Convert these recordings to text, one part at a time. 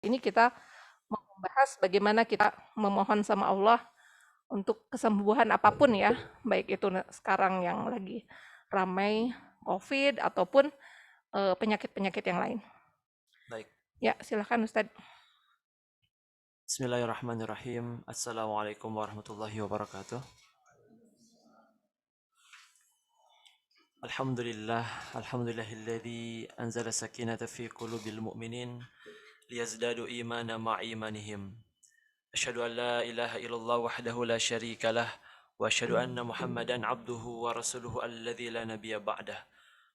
ini kita mau membahas bagaimana kita memohon sama Allah untuk kesembuhan apapun ya, baik itu sekarang yang lagi ramai COVID ataupun penyakit-penyakit yang lain. Baik. Ya, silakan Ustadz. Bismillahirrahmanirrahim. Assalamualaikum warahmatullahi wabarakatuh. Alhamdulillahilladzi anzala sakinata fi qulubil mu'minin liyazdadu imana ma'a imanihim. Asyhadu an la ilaha illallah wahdahu la syarika lah wa asyhadu anna Muhammadan abduhu wa rasuluhu alladzi la nabiyya ba'dah.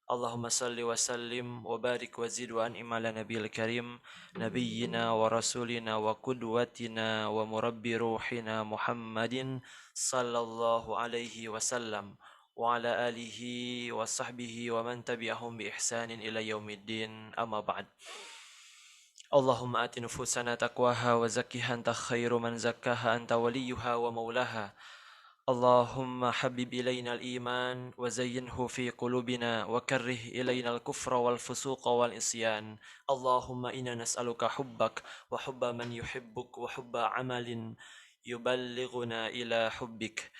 Allahumma salli wa sallim wa barik wa zid wa an'im ala nabiyil karim nabiyyina wa rasulina wa qudwatina wa murabbi ruhina Muhammadin sallallahu alaihi wasallam wa ala alihi wa sahbihi wa man tabi'ahum bi ihsanin ila yaumiddin, amma ba'd. Allahumma ati nufusana taqwaha wa zakkiha anta khairu man zakkaha anta waliyuha wa maulaha. Allahumma habib ilaina al-iman wa zayyinhu fi qulubina wa karrih ilaina al-kufra wal fusuqa wal isyan. Allahumma inna nas'aluka hubbak wa hubba man yuhibbuk wa hubba amalin yuballighuna ila hubbik.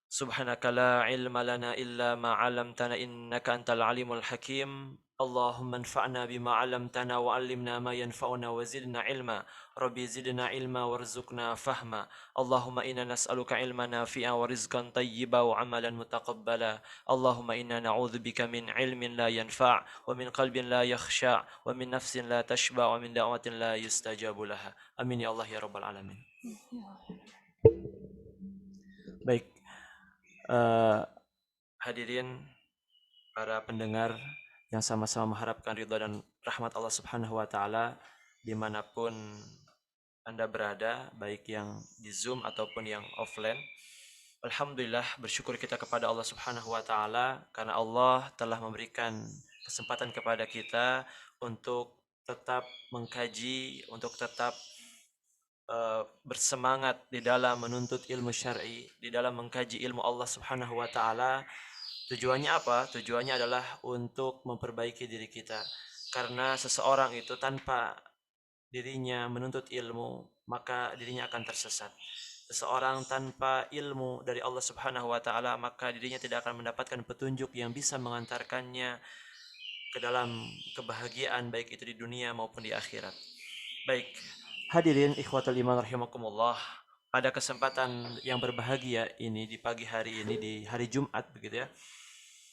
Subhanaka la ilma lana illa ma 'allamtana innaka antal alimul hakim. Allahumma anfa'na bima 'allamtana wa 'allimna ma yanfa'una wa zidna ilma. Rabbi zidna ilma warzuqna fahma. Allahumma inna nas'aluka ilman nafi'a wa rizqan tayyiba wa 'amalan mutaqabbala. Allahumma inna na'udzubika min ilmin la yanfa' wa min qalbin la yakhsha' wa min nafsin la tashba' wa min da'watin la yustajabu laha. Amin ya Allah ya rabbal alamin. Baik. Hadirin para pendengar yang sama-sama mengharapkan ridha dan rahmat Allah Subhanahu wa taala dimanapun Anda berada, baik yang di Zoom ataupun yang offline. Alhamdulillah, bersyukur kita kepada Allah Subhanahu wa taala karena Allah telah memberikan kesempatan kepada kita untuk tetap mengkaji, untuk tetap bersemangat di dalam menuntut ilmu syar'i, di dalam mengkaji ilmu Allah Subhanahu wa taala. Tujuannya apa? Tujuannya adalah untuk memperbaiki diri kita. Karena seseorang itu tanpa dirinya menuntut ilmu, maka dirinya akan tersesat. Seseorang tanpa ilmu dari Allah Subhanahu wa taala, maka dirinya tidak akan mendapatkan petunjuk yang bisa mengantarkannya ke dalam kebahagiaan, baik itu di dunia maupun di akhirat. Baik, hadirin ikhwatul iman rahimakumullah, pada kesempatan yang berbahagia ini di pagi hari ini, di hari Jumat begitu ya,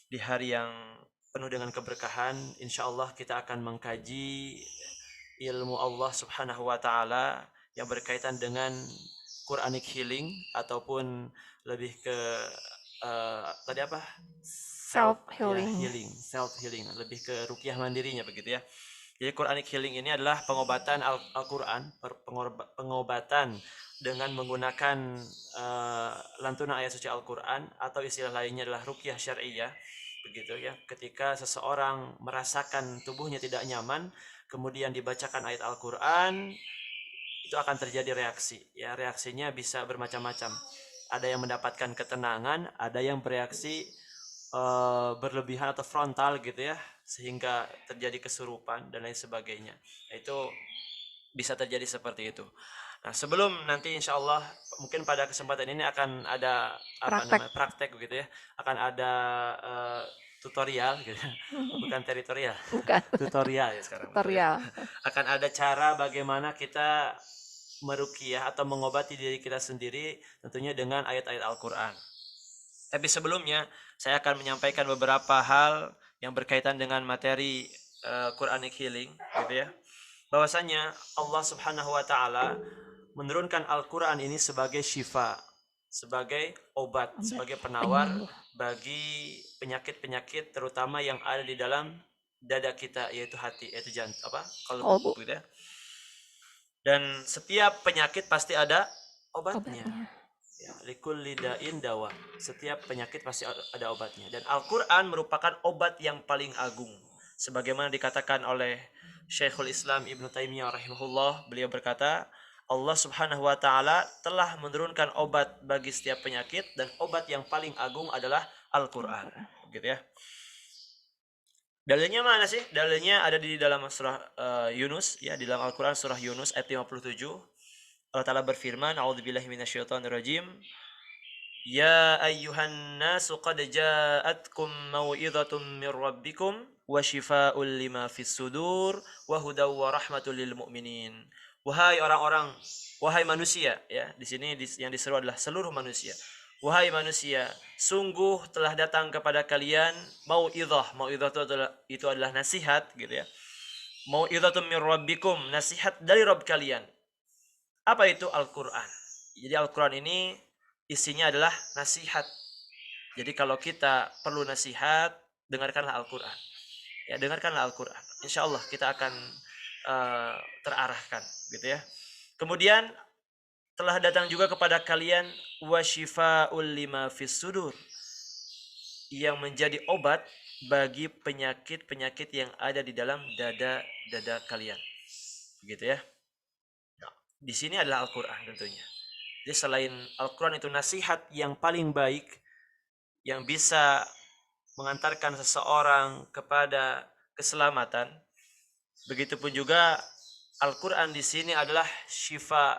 di hari yang penuh dengan keberkahan, insyaallah kita akan mengkaji ilmu Allah Subhanahu wa taala yang berkaitan dengan Quranic healing ataupun lebih ke tadi apa? Self Ya, healing. self healing, lebih ke ruqyah mandirinya begitu ya. Jadi Quranic healing ini adalah pengobatan Al-Qur'an, pengobatan dengan menggunakan lantunan ayat suci Al-Qur'an, atau istilah lainnya adalah ruqyah syar'iyyah begitu ya. Ketika seseorang merasakan tubuhnya tidak nyaman, kemudian dibacakan ayat Al-Qur'an, itu akan terjadi reaksi. Ya, reaksinya bisa bermacam-macam. Ada yang mendapatkan ketenangan, ada yang bereaksi berlebihan atau frontal gitu ya, sehingga terjadi kesurupan dan lain sebagainya. Itu bisa terjadi seperti itu. Nah, sebelum nanti insya Allah mungkin pada kesempatan ini akan ada Praktek. praktek gitu ya, akan ada tutorial gitu, bukan teritorial, Bukan. tutorial ya sekarang betul ya. Tutorial. Akan ada cara bagaimana kita meruqyah atau mengobati diri kita sendiri, tentunya dengan ayat-ayat Al-Qur'an. Tapi sebelumnya saya akan menyampaikan beberapa hal yang berkaitan dengan materi Quranic healing gitu ya. Bahwasanya Allah Subhanahu wa taala menurunkan Al-Qur'an ini sebagai syifa, sebagai obat, sebagai penawar Penyembuh. bagi penyakit-penyakit terutama yang ada di dalam dada kita, yaitu hati, yaitu jantung, qalbu Kolbu. gitu ya. Dan setiap penyakit pasti ada obatnya. Obatnya. Ya, likulli da'in dawa. Setiap penyakit pasti ada obatnya. Dan Al-Quran merupakan obat yang paling agung. Sebagaimana dikatakan oleh Syekhul Islam Ibnu Taimiyah rahimahullah, beliau berkata, Allah Subhanahu wa taala telah menurunkan obat bagi setiap penyakit, dan obat yang paling agung adalah Al-Quran. Al-Quran. Gitu ya. Dalilnya mana sih? Dalilnya ada di dalam surah Yunus, ya, di dalam Al-Quran surah Yunus ayat 57. Allah Ta'ala berfirman, A'udzubillahi minasyaitonirrajim. Ya ayyuhan nasu qad ja'atkum mau'idhatum mir rabbikum wa shifaa'un lima fis sudur wa hudaw wa rahmatul lil mu'minin. Wahai orang-orang, wahai manusia, ya, di sini yang diseru adalah seluruh manusia. Wahai manusia, sungguh telah datang kepada kalian mau'idhah. Mau'idhah itu adalah nasihat, gitu ya. Mau'idhatum mir rabbikum, nasihat dari Rabb kalian. Apa itu Al-Qur'an? Jadi Al-Qur'an ini isinya adalah nasihat. Jadi kalau kita perlu nasihat, dengarkanlah Al-Quran. Ya, dengarkanlah Al-Quran. Insya Allah kita akan terarahkan, gitu ya. Kemudian telah datang juga kepada kalian wasyifa'ul lima fis sudur, yang menjadi obat bagi penyakit-penyakit yang ada di dalam dada kalian, gitu ya. Nah, di sini adalah Al-Quran tentunya. Jadi selain Al-Quran itu nasihat yang paling baik yang bisa mengantarkan seseorang kepada keselamatan, begitupun juga Al-Quran di sini adalah syifa.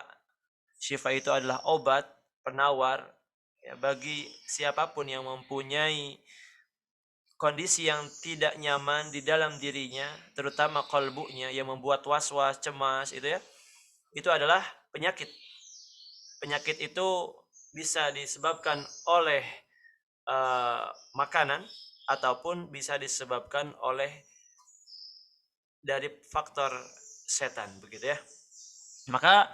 Syifa itu adalah obat penawar, ya, bagi siapapun yang mempunyai kondisi yang tidak nyaman di dalam dirinya, terutama kalbunya yang membuat was-was, cemas, itu ya. Itu adalah penyakit. Penyakit itu bisa disebabkan oleh makanan ataupun bisa disebabkan oleh dari faktor setan, begitu ya. Maka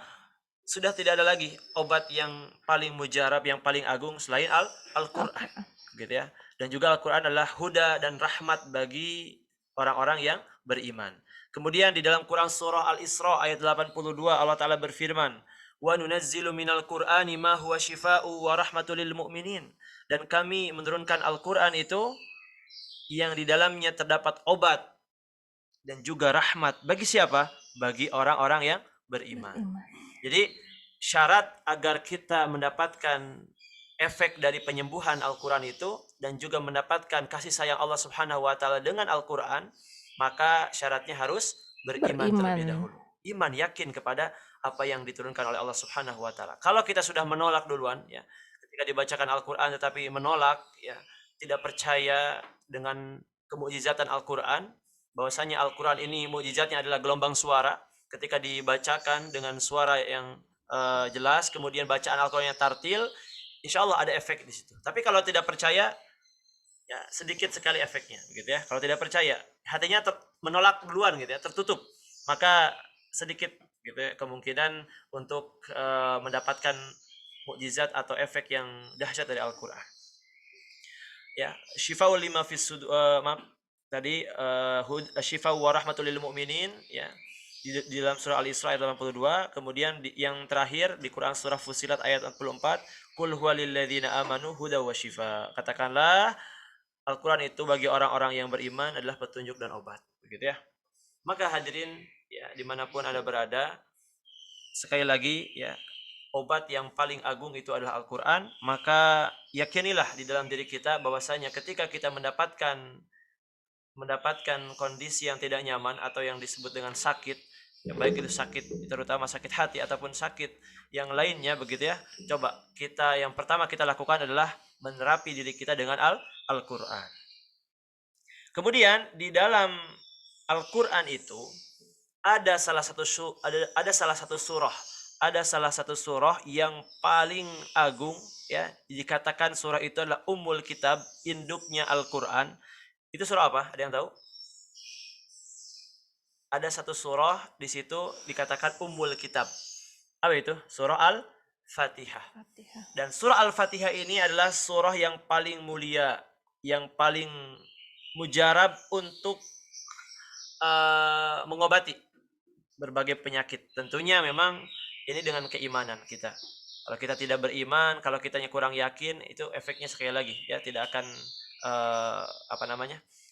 sudah tidak ada lagi obat yang paling mujarab, yang paling agung selain Al-Qur'an, gitu ya. Dan juga Al-Qur'an adalah huda dan rahmat bagi orang-orang yang beriman. Kemudian di dalam Quran surah Al-Isra ayat 82 Allah Ta'ala berfirman, "Wa nunazzilu minal Qur'ani ma huwa shifaa'u wa rahmatul lil mu'minin." Dan kami menurunkan Al-Qur'an itu yang di dalamnya terdapat obat dan juga rahmat bagi siapa? Bagi orang-orang yang beriman. Jadi syarat agar kita mendapatkan efek dari penyembuhan Al-Quran itu dan juga mendapatkan kasih sayang Allah Subhanahu wa Ta'ala dengan Al-Quran, maka syaratnya harus beriman terlebih dahulu. Iman, yakin kepada apa yang diturunkan oleh Allah Subhanahu wa Ta'ala. Kalau kita sudah menolak duluan, ya, ketika dibacakan Al-Quran tetapi menolak, ya, tidak percaya dengan kemukjizatan Al-Quran, bahwasanya Al-Quran ini mukjizatnya adalah gelombang suara, ketika dibacakan dengan suara yang jelas, kemudian bacaan Al-Quran yang tartil, insya Allah ada efek di situ. Tapi kalau tidak percaya, ya sedikit sekali efeknya, gitu ya. Kalau tidak percaya, hatinya menolak duluan, gitu ya, tertutup, maka sedikit, gitu ya, kemungkinan untuk mendapatkan mukjizat atau efek yang dahsyat dari Al-Quran. Ya, syifa'ul lima fis maaf tadi syifa'u wa rahmatul lil mu'minin, ya, di dalam surah Al-Isra ayat 82. Kemudian yang terakhir di Quran surah Fussilat ayat 44, qul huwa lil ladzina amanu huda wa syifa. Katakanlah Al-Quran itu bagi orang-orang yang beriman adalah petunjuk dan obat, begitu ya. Maka hadirin, ya, dimanapun Anda berada, sekali lagi, ya, obat yang paling agung itu adalah Al-Quran. Maka yakinilah di dalam diri kita bahwasanya ketika kita mendapatkan kondisi yang tidak nyaman atau yang disebut dengan sakit, ya, baik itu sakit terutama sakit hati ataupun sakit yang lainnya, begitu ya. Coba kita yang pertama kita lakukan adalah menerapi diri kita dengan Al-Quran. Kemudian di dalam Al-Quran itu ada salah satu surah yang paling agung, ya, dikatakan surah itu adalah Ummul Kitab, induknya Al-Quran. Itu surah apa? Ada yang tahu? Ada satu surah di situ dikatakan Ummul Kitab. Apa itu? Surah Al-Fatihah. Dan surah Al-Fatihah ini adalah surah yang paling mulia, yang paling mujarab untuk mengobati berbagai penyakit. Tentunya memang ini dengan keimanan kita. Kalau kita tidak beriman, kalau kitanya kurang yakin, itu efeknya sekali lagi, ya, tidak akan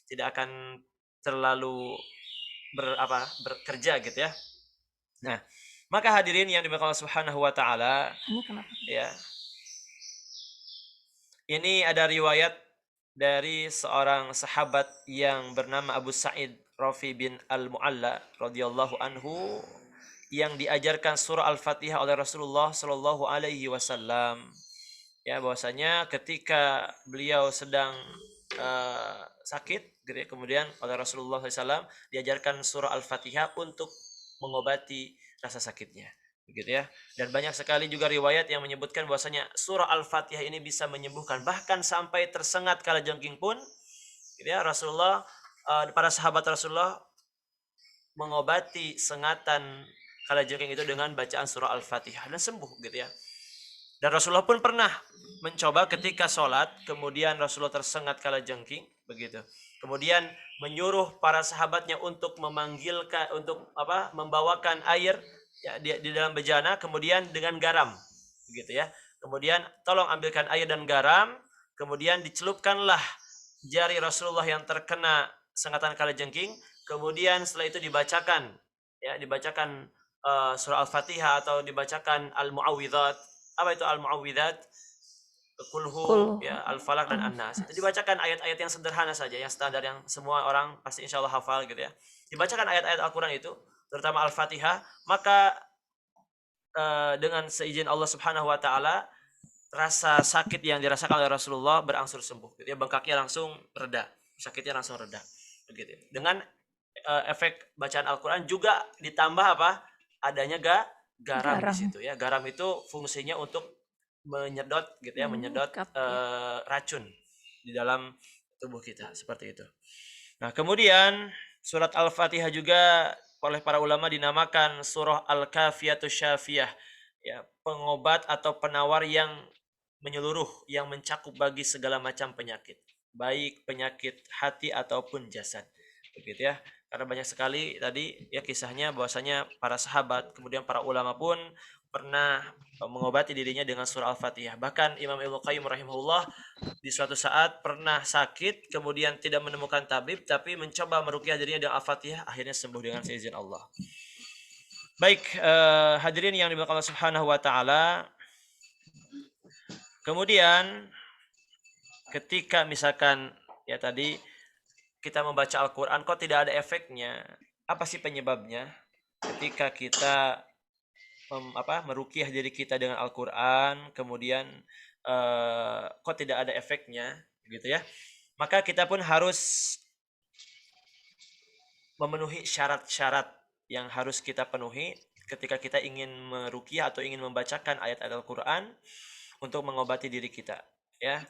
tidak akan terlalu bekerja, gitu ya. Nah, maka hadirin yang dimuliakan Allah Subhanahu wa Ta'ala, ya, ini ada riwayat dari seorang sahabat yang bernama Abu Sa'id Rafi bin Al-Mu'alla radhiyallahu anhu, yang diajarkan surah Al-Fatihah oleh Rasulullah Shallallahu alaihi wasallam. Ya, bahwasanya ketika beliau sedang sakit gitu ya, kemudian oleh Rasulullah SAW diajarkan surah Al-Fatihah untuk mengobati rasa sakitnya, begitu ya. Dan banyak sekali juga riwayat yang menyebutkan bahwasanya surah Al-Fatihah ini bisa menyembuhkan, bahkan sampai tersengat kalajengking pun gitu ya, Rasulullah, para sahabat Rasulullah mengobati sengatan kalajengking itu dengan bacaan surah Al-Fatihah dan sembuh gitu ya. Dan Rasulullah pun pernah mencoba ketika sholat, kemudian Rasulullah tersengat kalajengking, begitu. Kemudian menyuruh para sahabatnya untuk memanggilkan, untuk membawakan air ya, di dalam bejana, kemudian dengan garam, begitu ya. Kemudian tolong ambilkan air dan garam, kemudian dicelupkanlah jari Rasulullah yang terkena sengatan kalajengking, kemudian setelah itu dibacakan, ya, dibacakan surah Al-Fatihah atau dibacakan Al-Mu'awwidhat. Apa itu Al-Mu'awwidhat? Kulhu, Kul ya, Al-Falaq dan An-Nas. Itu dibacakan ayat-ayat yang sederhana saja, yang standar, yang semua orang pasti insya Allah hafal gitu ya. Dibacakan ayat-ayat Al-Quran itu, terutama Al-Fatihah, maka dengan seizin Allah Subhanahu wa taala, rasa sakit yang dirasakan oleh Rasulullah berangsur sembuh. Gitu ya, bengkaknya langsung reda, sakitnya langsung reda. Begitu. Dengan efek bacaan Al-Quran juga ditambah apa? Adanya garam di garam. situ ya. Garam itu fungsinya untuk menyedot gitu ya, menyedot Mengikat ya. racun di dalam tubuh kita, seperti itu. Nah, kemudian surat Al-Fatihah juga oleh para ulama dinamakan surah Al-Kafiyatus Syafiyah, ya, pengobat atau penawar yang menyeluruh, yang mencakup bagi segala macam penyakit, baik penyakit hati ataupun jasad, begitu ya. Karena banyak sekali tadi ya kisahnya bahwasanya para sahabat, kemudian para ulama pun pernah mengobati dirinya dengan surah Al-Fatihah. Bahkan Imam Ibnu Qayyim rahimahullah di suatu saat pernah sakit, kemudian tidak menemukan tabib, tapi mencoba meruqyah dirinya dengan Al-Fatihah, akhirnya sembuh dengan seizin Allah. Baik, hadirin yang dimuliakan Allah Subhanahu wa taala. Kemudian ketika misalkan ya tadi kita membaca Al-Qur'an kok tidak ada efeknya, apa sih penyebabnya? Ketika kita meruqyah diri kita dengan Al-Qur'an, kemudian kok tidak ada efeknya, gitu ya. Maka kita pun harus memenuhi syarat-syarat yang harus kita penuhi ketika kita ingin meruqyah atau ingin membacakan ayat-ayat Al-Qur'an untuk mengobati diri kita, ya.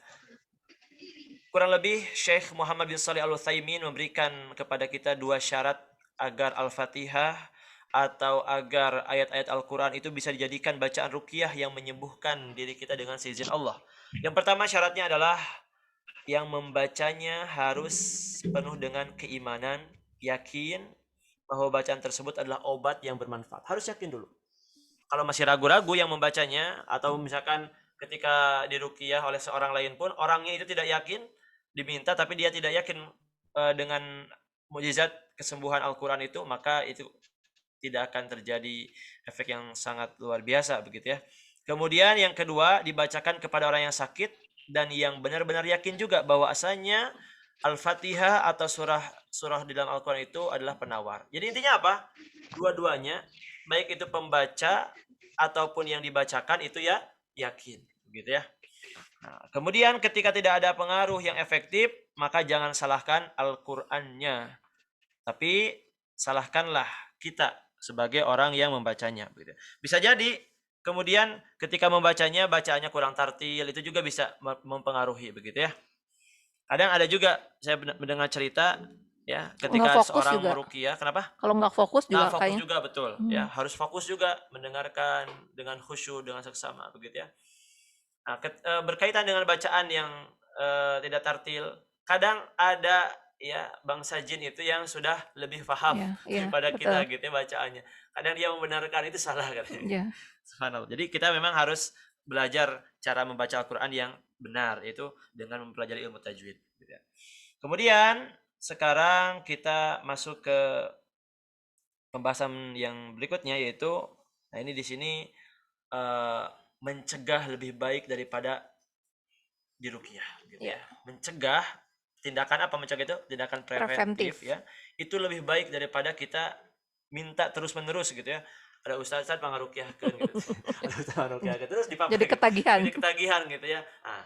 Kurang lebih Syekh Muhammad bin Shalih Al-Utsaimin memberikan kepada kita dua syarat agar Al-Fatihah atau agar ayat-ayat Al-Quran itu bisa dijadikan bacaan ruqyah yang menyembuhkan diri kita dengan seizin Allah. Yang pertama syaratnya adalah yang membacanya harus penuh dengan keimanan, yakin bahwa bacaan tersebut adalah obat yang bermanfaat. Harus yakin dulu. Kalau masih ragu-ragu yang membacanya, atau misalkan ketika diruqyah oleh seorang lain pun orangnya itu tidak yakin, diminta tapi dia tidak yakin dengan mukjizat kesembuhan Al-Quran itu, maka itu tidak akan terjadi efek yang sangat luar biasa, begitu ya. Kemudian yang kedua, dibacakan kepada orang yang sakit dan yang benar-benar yakin juga bahwa asalnya Al-Fatihah atau surah di dalam Al-Quran itu adalah penawar. Jadi intinya apa? Dua-duanya, baik itu pembaca ataupun yang dibacakan itu ya yakin, begitu ya. Nah, kemudian ketika tidak ada pengaruh yang efektif, maka jangan salahkan Al-Qur'annya, tapi salahkanlah kita sebagai orang yang membacanya. Bisa jadi kemudian ketika membacanya, bacaannya kurang tartil, itu juga bisa mempengaruhi, begitu ya. Kadang ada juga saya mendengar cerita ya, Nggak ketika fokus seorang juga. meruqyah, kenapa? Kalau nggak fokus Nah, juga fokus kayaknya. juga betul ya, harus fokus juga mendengarkan dengan khusyuk, dengan seksama, begitu ya. Nah, berkaitan dengan bacaan yang tidak tartil, kadang ada ya bangsa jin itu yang sudah lebih paham Iya, iya, daripada betul. kita gitu ya bacaannya. Kadang dia membenarkan itu salah katanya. Iya. Subhanallah. Jadi kita memang harus belajar cara membaca Al-Qur'an yang benar, yaitu dengan mempelajari ilmu tajwid, gitu ya. Kemudian sekarang kita masuk ke pembahasan yang berikutnya, yaitu nah ini di sini mencegah lebih baik daripada diruqyah gitu Ya, ya. Mencegah, tindakan apa mencegah itu? Tindakan preventif preventif. ya. Itu lebih baik daripada kita minta terus-menerus gitu ya. Ada ustaz pangaruqyahkeun gitu. Ada ustaz pangaruqyahkeun terus Jadi dipapa gitu. ketagihan. Jadi ketagihan gitu ya. Nah,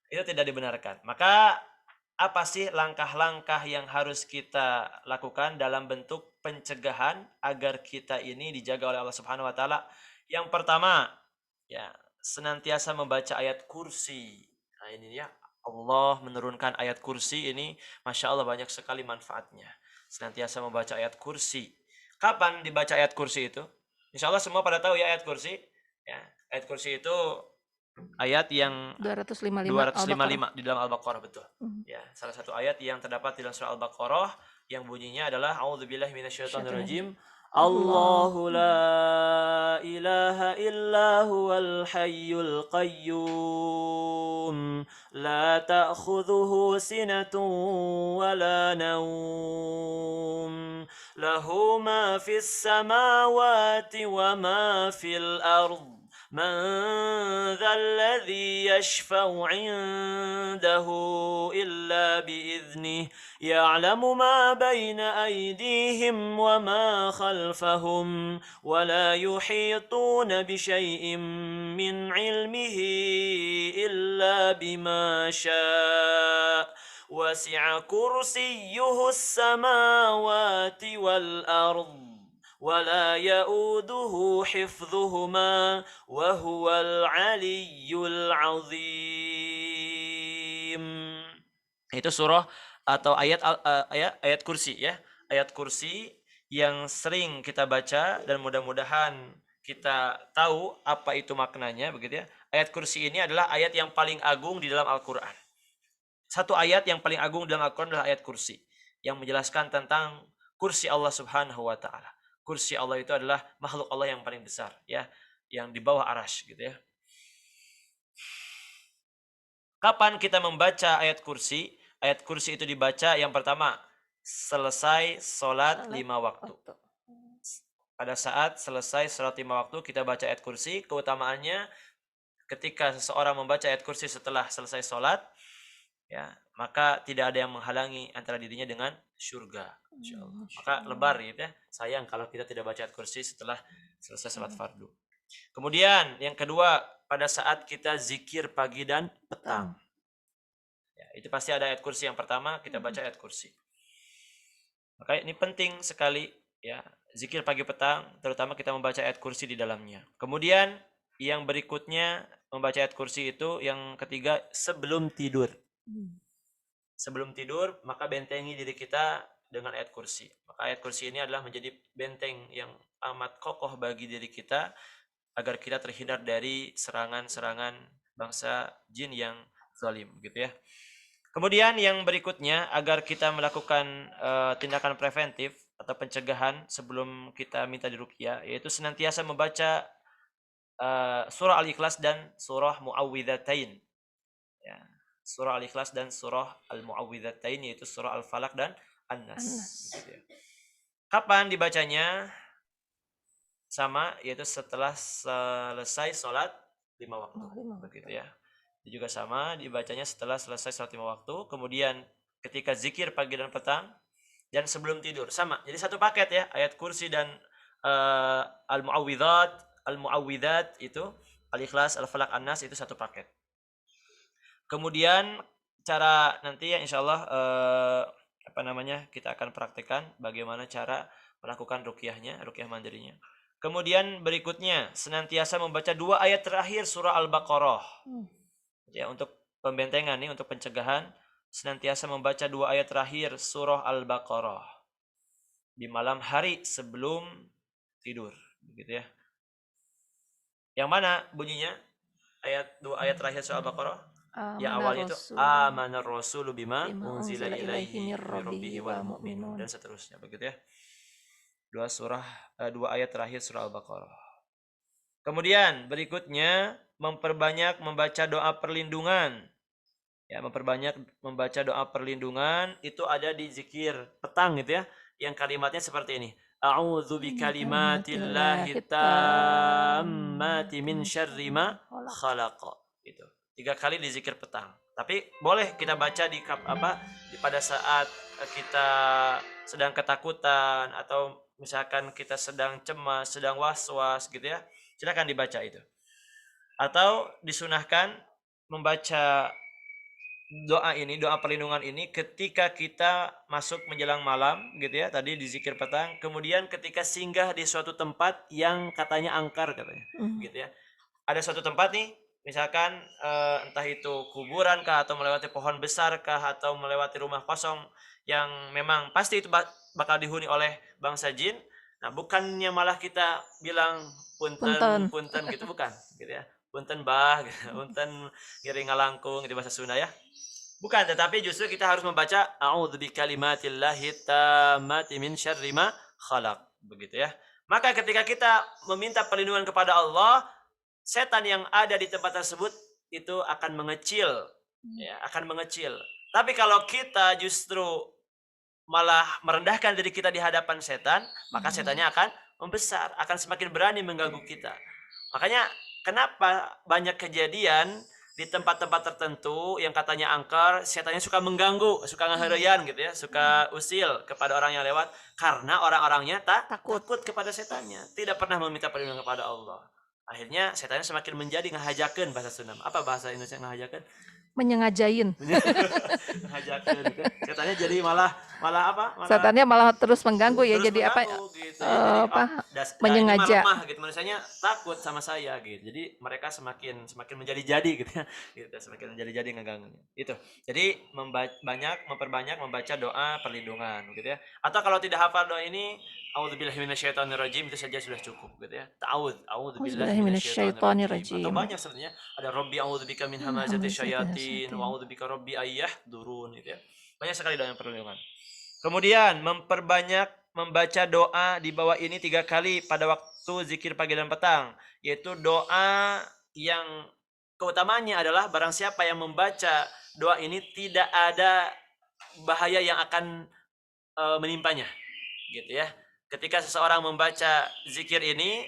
itu tidak dibenarkan. Maka apa sih langkah-langkah yang harus kita lakukan dalam bentuk pencegahan agar kita ini dijaga oleh Allah Subhanahu wa taala? Yang pertama, ya, senantiasa membaca ayat kursi. Nah, ini ya, Allah menurunkan ayat kursi ini, Masya Allah banyak sekali manfaatnya. Senantiasa membaca ayat kursi. Kapan dibaca ayat kursi itu? Insya Allah semua pada tahu ya ayat kursi. Ya, ayat kursi itu ayat yang 255 Al-Baqarah. 255 di dalam Al-Baqarah, betul. Hmm. Ya, salah satu ayat yang terdapat di dalam surah Al-Baqarah yang bunyinya adalah A'udzubillahi minasyaitonirrajim. Allah. Allahu la ilaha illa huwal hayyul qayyum la ta'khudhuhu sinatun wa la nawm lahu ma fis samawati wa ma fil ardh من ذا الذي يشفع عنده إلا بإذنه يعلم ما بين أيديهم وما خلفهم ولا يحيطون بشيء من علمه إلا بما شاء وسع كرسيه السماوات والأرض ولا يؤوده حفظهما وهو العلي العظيم. Itu surah atau ayat kursi ya. Ayat kursi yang sering kita baca dan mudah-mudahan kita tahu apa itu maknanya begitu ya. Ayat kursi ini adalah ayat yang paling agung di dalam Al-Qur'an. Satu ayat yang paling agung dalam Al-Qur'an adalah ayat kursi yang menjelaskan tentang kursi Allah Subhanahu wa taala. Kursi Allah itu adalah makhluk Allah yang paling besar ya, yang di bawah arasy gitu ya. Kapan kita membaca ayat kursi? Ayat kursi itu dibaca yang pertama selesai sholat 5 waktu. Pada saat selesai sholat 5 waktu kita baca ayat kursi. Keutamaannya ketika seseorang membaca ayat kursi setelah selesai sholat, ya, maka tidak ada yang menghalangi antara dirinya dengan surga, insyaallah. Maka lebar gitu ya. Sayang kalau kita tidak baca ayat kursi setelah selesai sholat fardu. Kemudian yang kedua, pada saat kita zikir pagi dan petang. Ya, itu pasti ada ayat kursi yang pertama, kita baca ayat kursi. Maka ini penting sekali ya, zikir pagi petang, terutama kita membaca ayat kursi di dalamnya. Kemudian yang berikutnya membaca ayat kursi itu yang ketiga sebelum tidur. Sebelum tidur maka bentengi diri kita dengan ayat kursi. Maka ayat kursi ini adalah menjadi benteng yang amat kokoh bagi diri kita agar kita terhindar dari serangan-serangan bangsa jin yang zalim gitu ya. Kemudian yang berikutnya agar kita melakukan tindakan preventif atau pencegahan sebelum kita minta diruqyah yaitu senantiasa membaca surah Al-Ikhlas dan surah Muawwidzatain. Ya. Surah Al-Ikhlas dan surah Al-Muawwidzatain yaitu surah Al-Falaq dan An-Nas. Gitu ya. Kapan dibacanya? Sama yaitu setelah selesai sholat 5 waktu. Begitu ya. Itu juga sama dibacanya setelah selesai sholat 5 waktu. Kemudian ketika zikir pagi dan petang dan sebelum tidur sama. Jadi satu paket ya, ayat kursi dan al-muawwidzat itu Al-Ikhlas, Al-Falaq, An-Nas itu satu paket. Kemudian cara nanti ya insyaallah kita akan praktekkan bagaimana cara melakukan ruqyahnya, ruqyah mandirinya. Kemudian berikutnya senantiasa membaca 2 ayat terakhir surah Al-Baqarah. Ya, untuk pembentengan nih, untuk pencegahan senantiasa membaca 2 ayat terakhir surah Al-Baqarah di malam hari sebelum tidur, begitu ya. Yang mana bunyinya? 2 ayat terakhir surah Al-Baqarah? Ya awalnya itu amanar rasulu bima unzila ilaihi min rabbihi wal mu'minun dan seterusnya, begitu ya. 2 ayat terakhir surah Al-Baqarah. Kemudian berikutnya memperbanyak membaca doa perlindungan. Ya, memperbanyak membaca doa perlindungan itu ada di zikir petang gitu ya. Yang kalimatnya seperti ini. A'udzu bikalimatillahi tammati min syarri ma khalaqa. Gitu. 3 kali di zikir petang. Tapi boleh kita baca pada saat kita sedang ketakutan atau misalkan kita sedang cemas, sedang was-was gitu ya. Silakan dibaca itu. Atau disunahkan membaca doa perlindungan ini ketika kita masuk menjelang malam gitu ya, tadi di zikir petang, kemudian ketika singgah di suatu tempat yang katanya angker katanya, gitu ya. Ada suatu tempat nih, misalkan entah itu kuburan kah atau melewati pohon besar kah atau melewati rumah kosong yang memang pasti itu bakal dihuni oleh bangsa jin. Nah, bukannya malah kita bilang punten Punten. punten gitu, bukan gitu ya. Punten bah gitu. Punten ngiring ngalangkung di bahasa Sunda ya. Bukan, tetapi justru kita harus membaca a'udzu bikalimatillahi tammati min syarri ma khalaq, begitu ya. Maka ketika kita meminta perlindungan kepada Allah, setan yang ada di tempat tersebut itu akan mengecil, ya, akan mengecil. Tapi kalau kita justru malah merendahkan diri kita di hadapan setan, maka setannya akan membesar, akan semakin berani mengganggu kita. Makanya kenapa banyak kejadian di tempat-tempat tertentu yang katanya angker, setannya suka mengganggu, suka ngehereyan gitu ya, suka usil kepada orang yang lewat, karena orang-orangnya takut kepada setannya, tidak pernah meminta perlindungan kepada Allah. Akhirnya setannya semakin menjadi ngahajakeun bahasa Sunda. Apa bahasa Indonesia ngahajakeun? Menyengajain. Ngahajakeun gitu. Setannya jadi malah apa? Setannya malah terus mengganggu ya, Terus jadi apa? mengganggu gitu ya. Jadi ini mah Menyengaja. lemah gitu. Manusianya takut sama saya gitu. Jadi mereka semakin menjadi-jadi gitu ya. Gitu, semakin menjadi-jadi ngeganggunya. Itu. Jadi memperbanyak membaca doa perlindungan gitu ya. Atau kalau tidak hafal doa ini, a'udzubillahi minasyaitonirrajim, itu saja sudah cukup gitu ya. A'udzubillahi minasyaitonirrajim. Atau banyak sebenarnya. Ada Rabbi a'udzubika min hamazati syayatin wa a'udzubika Rabbi ayyahdurun gitu ya. Banyak sekali doa yang perlindungan. Kemudian memperbanyak membaca doa di bawah ini 3 kali pada waktu zikir pagi dan petang, yaitu doa yang keutamanya adalah barang siapa yang membaca doa ini tidak ada bahaya yang akan menimpanya, gitu ya. Ketika seseorang membaca zikir ini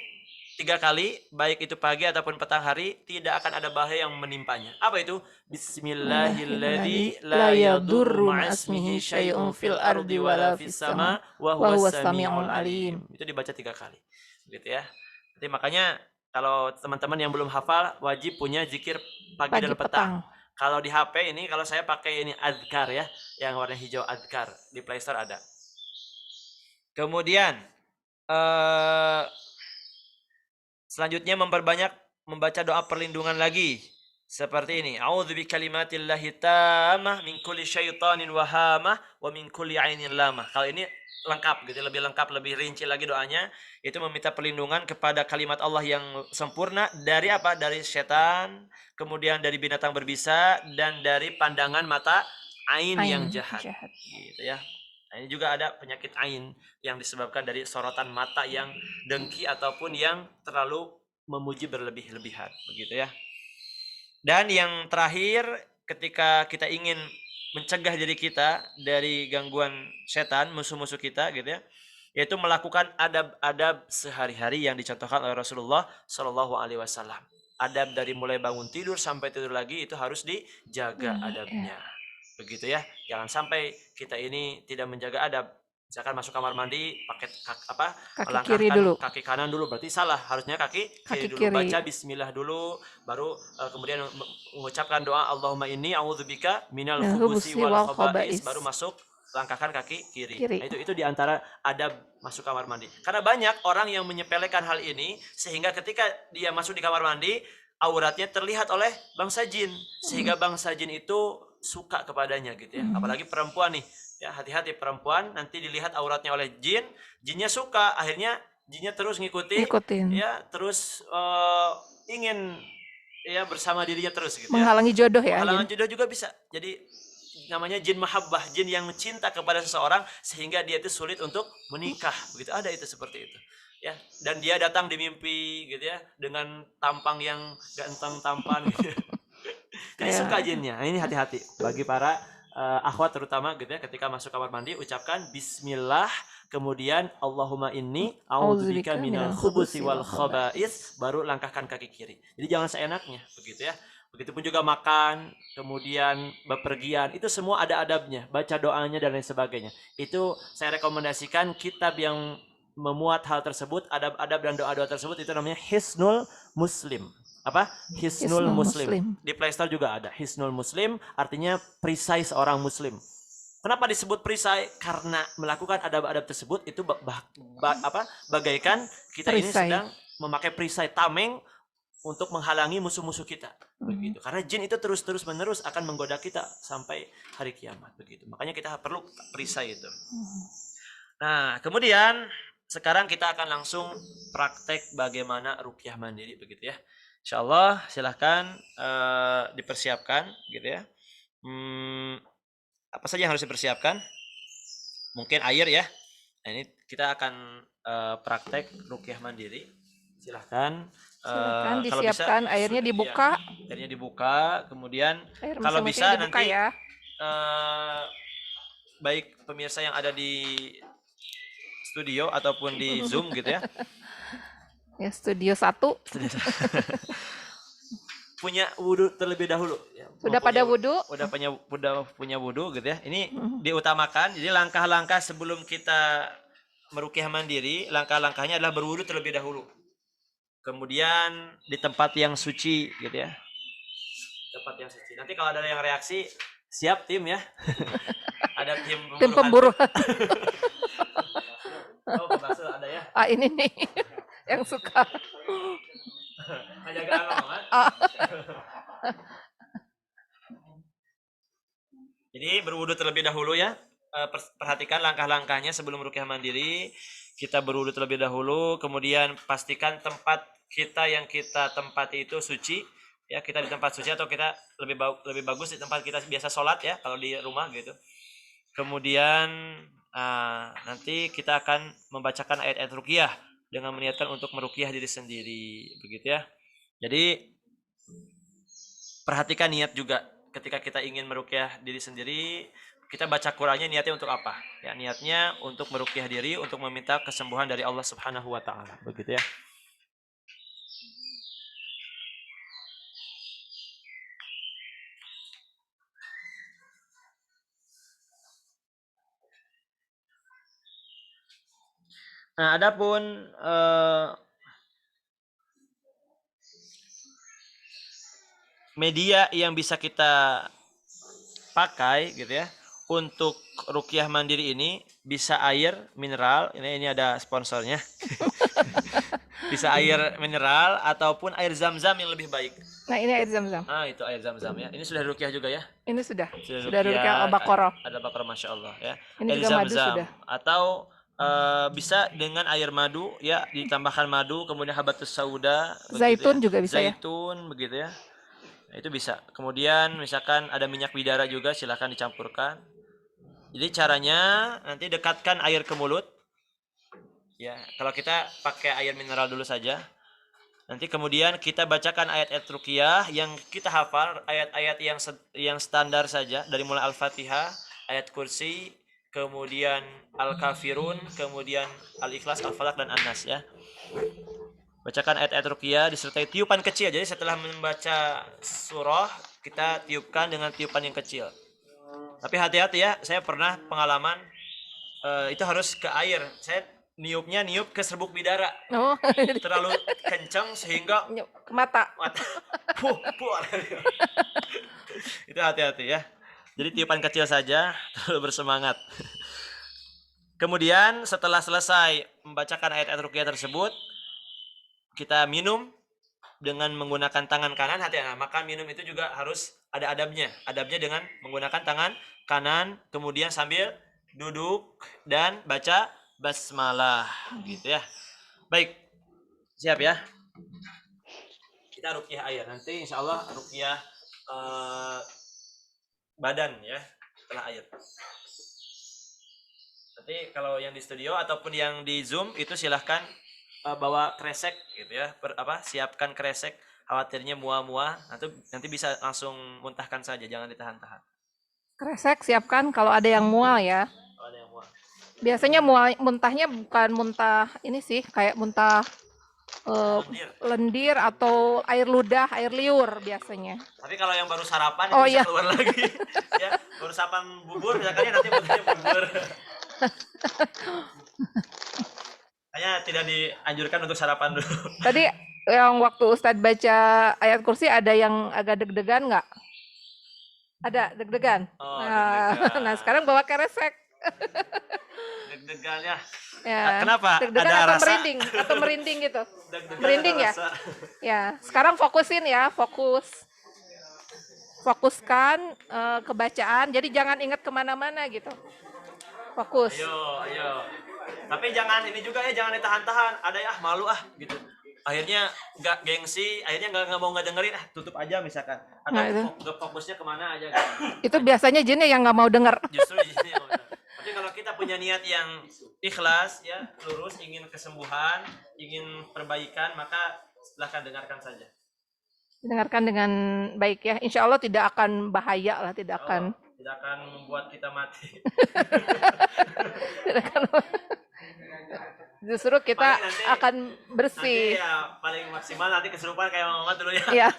3 kali, baik itu pagi ataupun petang hari, tidak akan ada bahaya yang menimpanya. Apa itu? Bismillahilladzi la yadurru ma'asmihi syai'un fil ardi wala fis sama wa huwas samiul alim. Itu dibaca 3 kali. Gitu ya. Jadi makanya kalau teman-teman yang belum hafal wajib punya zikir pagi dan petang. Kalau di HP ini, kalau saya pakai ini Adhkar ya, yang warna hijau Adhkar, di Play Store ada. Kemudian selanjutnya memperbanyak membaca doa perlindungan lagi. Seperti ini. A'udzu bikalimatillahi tammah min kulli syaitanin wahamah wa min kulli ainin lamah. Kalau ini lengkap gitu, lebih lengkap, lebih rinci lagi doanya. Itu meminta perlindungan kepada kalimat Allah yang sempurna dari apa? Dari setan, kemudian dari binatang berbisa, dan dari pandangan mata ain yang jahat. Gitu ya. Nah, ini juga ada penyakit ain yang disebabkan dari sorotan mata yang dengki ataupun yang terlalu memuji berlebih-lebihan, begitu ya. Dan yang terakhir, ketika kita ingin mencegah diri kita dari gangguan setan, musuh-musuh kita gitu ya, yaitu melakukan adab-adab sehari-hari yang dicontohkan oleh Rasulullah Shallallahu Alaihi Wasallam. Adab dari mulai bangun tidur sampai tidur lagi itu harus dijaga adabnya. Begitu ya, jangan sampai kita ini tidak menjaga adab. Misalkan masuk kamar mandi pakai kaki kanan dulu, berarti salah. Harusnya kaki kiri dulu. Baca bismillah dulu, baru kemudian mengucapkan doa Allahumma inni a'udzubika minal khubusi wal khaba'is, baru masuk langkahkan kaki kiri. Nah, itu diantara adab masuk kamar mandi. Karena banyak orang yang menyepelekan hal ini sehingga ketika dia masuk di kamar mandi auratnya terlihat oleh bangsa jin, sehingga bangsa jin itu suka kepadanya gitu ya. Apalagi perempuan nih. Ya, hati-hati perempuan nanti dilihat auratnya oleh jin, jinnya suka, akhirnya jinnya terus ngikutin. Ya, terus ingin ya bersama dirinya terus gitu ya. Menghalangi jodoh ya. Menghalangi jodoh juga bisa. Jadi namanya jin mahabbah, jin yang cinta kepada seseorang sehingga dia itu sulit untuk menikah. Begitu, ada itu seperti itu. Ya, dan dia datang di mimpi gitu ya dengan tampang yang ganteng tampan gitu. Jadi suka jinnya. Nah, ini hati-hati bagi para akhwat terutama gitu ya, ketika masuk kamar mandi ucapkan bismillah, kemudian Allahumma inni a'udzubika minal khubusi wal khaba'is, baru langkahkan kaki kiri. Jadi jangan seenaknya begitu ya. Begitupun juga makan, kemudian bepergian, itu semua ada adabnya, baca doanya dan lain sebagainya. Itu saya rekomendasikan kitab yang memuat hal tersebut, adab-adab dan doa-doa tersebut, itu namanya Hisnul Muslim. Apa? Hisnul Hisnul Muslim. Muslim. Di Play Store juga ada. Hisnul Muslim artinya perisai seorang muslim. Kenapa disebut perisai? Karena melakukan adab-adab tersebut itu bagaikan kita ini Perisai. sedang memakai perisai tameng untuk menghalangi musuh-musuh kita. Begitu. Karena jin itu terus-terus menerus akan menggoda kita sampai hari kiamat. Begitu. Makanya kita perlu perisai itu. Nah, kemudian sekarang kita akan langsung praktek bagaimana ruqyah mandiri begitu ya. Insyaallah silahkan dipersiapkan gitu ya. Apa saja yang harus dipersiapkan? Mungkin air ya. Nah, ini kita akan praktek ruqyah mandiri. Silahkan. Silakan Kalau bisa disiapkan airnya dibuka. Ya, airnya dibuka. Kemudian Air kalau bisa dibuka nanti ya. Baik pemirsa yang ada di studio ataupun di Zoom gitu ya. Ya, studio 1. Punya wudhu terlebih dahulu ya. Sudah pada wudhu? Udah punya wudhu gitu ya. Ini diutamakan. Jadi langkah-langkah sebelum kita meruqyah mandiri, langkah-langkahnya adalah berwudhu terlebih dahulu. Kemudian di tempat yang suci gitu ya. Tempat yang suci. Nanti kalau ada yang reaksi, siap tim ya. Ada tim pemburu. Oh, bakso ada ya. Ini nih yang suka. Jadi berwudu terlebih dahulu ya. Perhatikan langkah-langkahnya sebelum ruqyah mandiri. Kita berwudu terlebih dahulu, kemudian pastikan tempat kita yang kita tempati itu suci. Ya, kita di tempat suci atau kita lebih bagus di tempat kita biasa sholat ya, kalau di rumah gitu. Kemudian nanti kita akan membacakan ayat-ayat ruqyah dengan meniatkan untuk meruqyah diri sendiri, begitu ya. Jadi perhatikan niat juga ketika kita ingin meruqyah diri sendiri, kita baca Qur'annya niatnya untuk apa? Ya, niatnya untuk meruqyah diri, untuk meminta kesembuhan dari Allah Subhanahu wa taala, begitu ya. Nah, adapun media yang bisa kita pakai gitu ya untuk ruqyah mandiri ini, bisa air mineral, ini ada sponsornya. Bisa air mineral ataupun air zam-zam yang lebih baik. Nah, ini air zam-zam. Itu air zam-zam ya. Ini sudah ruqyah juga ya? Ini sudah ruqyah Al-Baqarah. Ada Baqarah, Masya Allah ya. Ini air juga zam-zam. madu sudah. Atau bisa dengan air madu ya, ditambahkan madu, kemudian habatus sauda, zaitun ya. Juga bisa zaitun, ya. Begitu ya. Nah, itu bisa. Kemudian misalkan ada minyak bidara juga, silahkan dicampurkan. Jadi caranya nanti dekatkan air ke mulut. Ya, kalau kita pakai air mineral dulu saja. Nanti kemudian kita bacakan ayat-ayat ruqyah yang kita hafal, ayat-ayat yang standar saja, dari mulai Al-Fatihah, ayat kursi, kemudian Al-Kafirun, kemudian Al-Ikhlas, Al-Falaq dan An-Nas ya. Bacakan ayat-ayat ruqyah disertai tiupan kecil. Jadi setelah membaca surah, kita tiupkan dengan tiupan yang kecil. Tapi hati-hati ya, saya pernah pengalaman itu harus ke air. Saya niup ke serbuk bidara. Oh. Terlalu kencang sehingga ke mata. Itu hati-hati ya. Jadi tiupan kecil saja, terlalu bersemangat. Kemudian setelah selesai membacakan ayat-ayat ruqyah tersebut, kita minum dengan menggunakan tangan kanan. Hati-hati, maka minum itu juga harus ada adabnya. Adabnya dengan menggunakan tangan kanan, kemudian sambil duduk dan baca basmalah gitu ya. Baik, siap ya. Kita ruqyah air. Nanti insya Allah ruqyah badan ya setelah air. Nanti kalau yang di studio ataupun yang di Zoom itu silahkan bawa kresek gitu ya. Siapkan kresek. Khawatirnya mual-mual, nanti bisa langsung muntahkan saja, jangan ditahan-tahan. Kresek siapkan kalau ada yang mual ya. Kalau ada yang mual. Biasanya muntahnya bukan muntah ini sih, kayak muntah Lendir. lendir atau air ludah, air liur biasanya. Tapi kalau yang baru sarapan Oh, itu bisa iya. keluar lagi. Ya, baru sarapan bubur misalkan ya, nanti butuhnya bubur. Kayaknya tidak dianjurkan untuk sarapan dulu. Tadi yang waktu Ustadz baca ayat kursi ada yang agak deg-degan nggak? Ada deg-degan. Oh, Nah, deg-degan. nah sekarang bawa keresek. Deg-degan ya. Ya. Kenapa? Deg-degan Ada atau rasa? merinding? Atau merinding gitu? Deg-degan Merinding ada ya? rasa. Ya. Sekarang fokusin ya, fokuskan kebacaan. Jadi jangan ingat kemana-mana gitu. Fokus. Ayo. Tapi jangan ini juga ya, jangan ditahan-tahan. Ada ya, malu gitu. Akhirnya nggak gengsi, akhirnya nggak mau dengerin, tutup aja misalkan. Atau Nah, itu. fokusnya kemana aja gitu. Itu biasanya jinnya yang nggak mau denger. Justru di sini. Tapi kalau kita punya niat yang ikhlas ya, lurus, ingin kesembuhan, ingin perbaikan, maka silahkan dengarkan saja. Dengarkan dengan baik ya. Insya Allah tidak akan bahaya lah, tidak akan membuat kita mati. tidak akan. Justru kita akan bersih. Nanti ya paling maksimal nanti kesurupan kayak Mama dulu ya. Iya.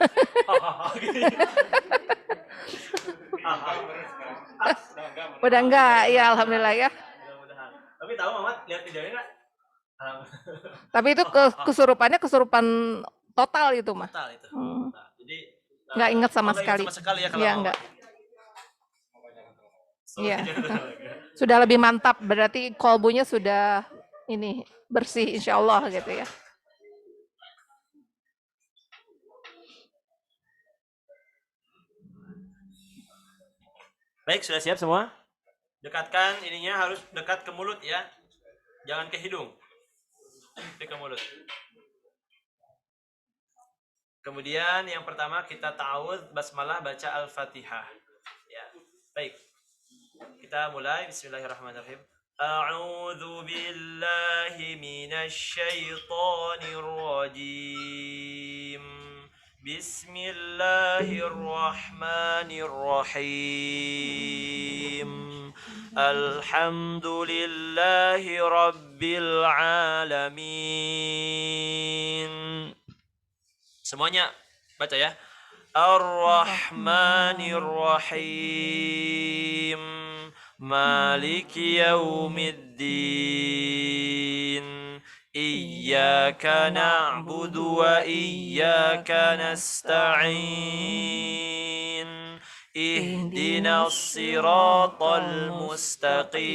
Udah enggak, ya alhamdulillah ya. Mudah-mudahan. Tapi tahu Mama lihat videonya nggak? Tapi itu kesurupannya kesurupan total itu mah. Total itu. Jadi nggak ingat sama sekali. Sama sekali ya kalau ya, enggak. Iya. Sudah lebih mantap, berarti kolbunya sudah ini bersih insya Allah gitu ya. Baik, sudah siap semua? Dekatkan ininya, harus dekat ke mulut ya. Jangan ke hidung. Tapi ke mulut. Kemudian yang pertama kita ta'awudz, basmalah, baca Al-Fatihah. Ya. Baik. Kita mulai. Bismillahirrahmanirrahim. A'udzu billahi minasy syaithanir rajim. Bismillahirrahmanirrahim. Alhamdulillahi rabbil alamin. Semuanya baca ya. Ar-Rahmanir-Rahim. Maliki yaumiddin. Iyyaka na'budu wa iyyaka nasta'in. Ihdinas siratal mustaqim.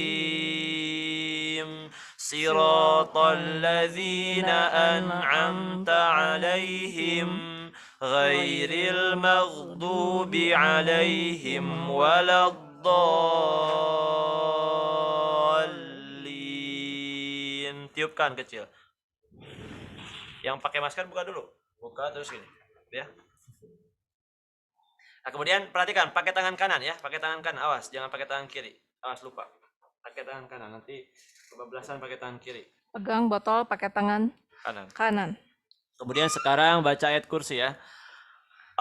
Siratal ladzina an'amta 'alaihim ghairil maghdubi 'alaihim waladdallin. Tiupkan kecil. Yang pakai masker buka dulu. Buka terus gini, ya. Nah, kemudian perhatikan pakai tangan kanan ya, pakai tangan kanan. Awas, jangan pakai tangan kiri. Awas, lupa. Pakai tangan kanan, nanti kebablasan pakai tangan kiri. Pegang botol pakai tangan kanan. Kemudian sekarang baca ayat kursi ya.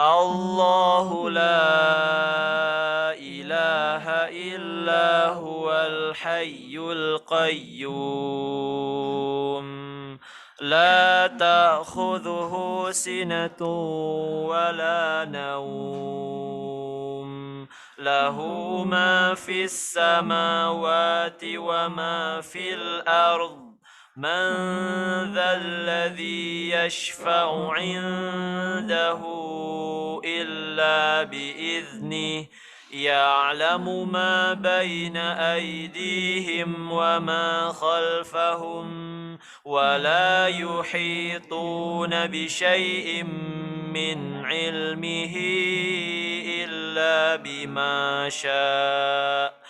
Allahu la ilaha illa huwal hayyul qayyum. La ta'khudhuhu sinatun wa la nawm. Lahu ma fis samawati wa ma fil ardh. من ذا الذي يشفع عنده إلا بإذنه يعلم ما بين أيديهم وما خلفهم ولا يحيطون بشيء من علمه إلا بما شاء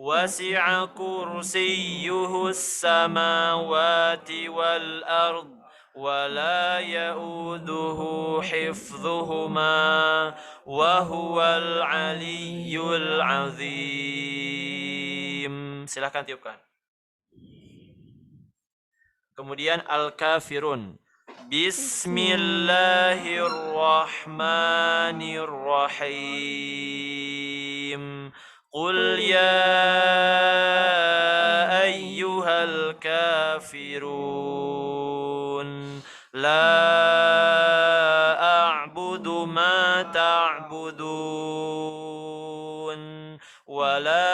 وسع كرسيه السماوات والأرض ولا يؤوده حفظهما وهو العلي العظيم. Silakan tiupkan. Kemudian Al-Kafirun. Bismillahirrahmanirrahim. قل يا أيها الكافرون لا لا أعبد ما تعبدون ولا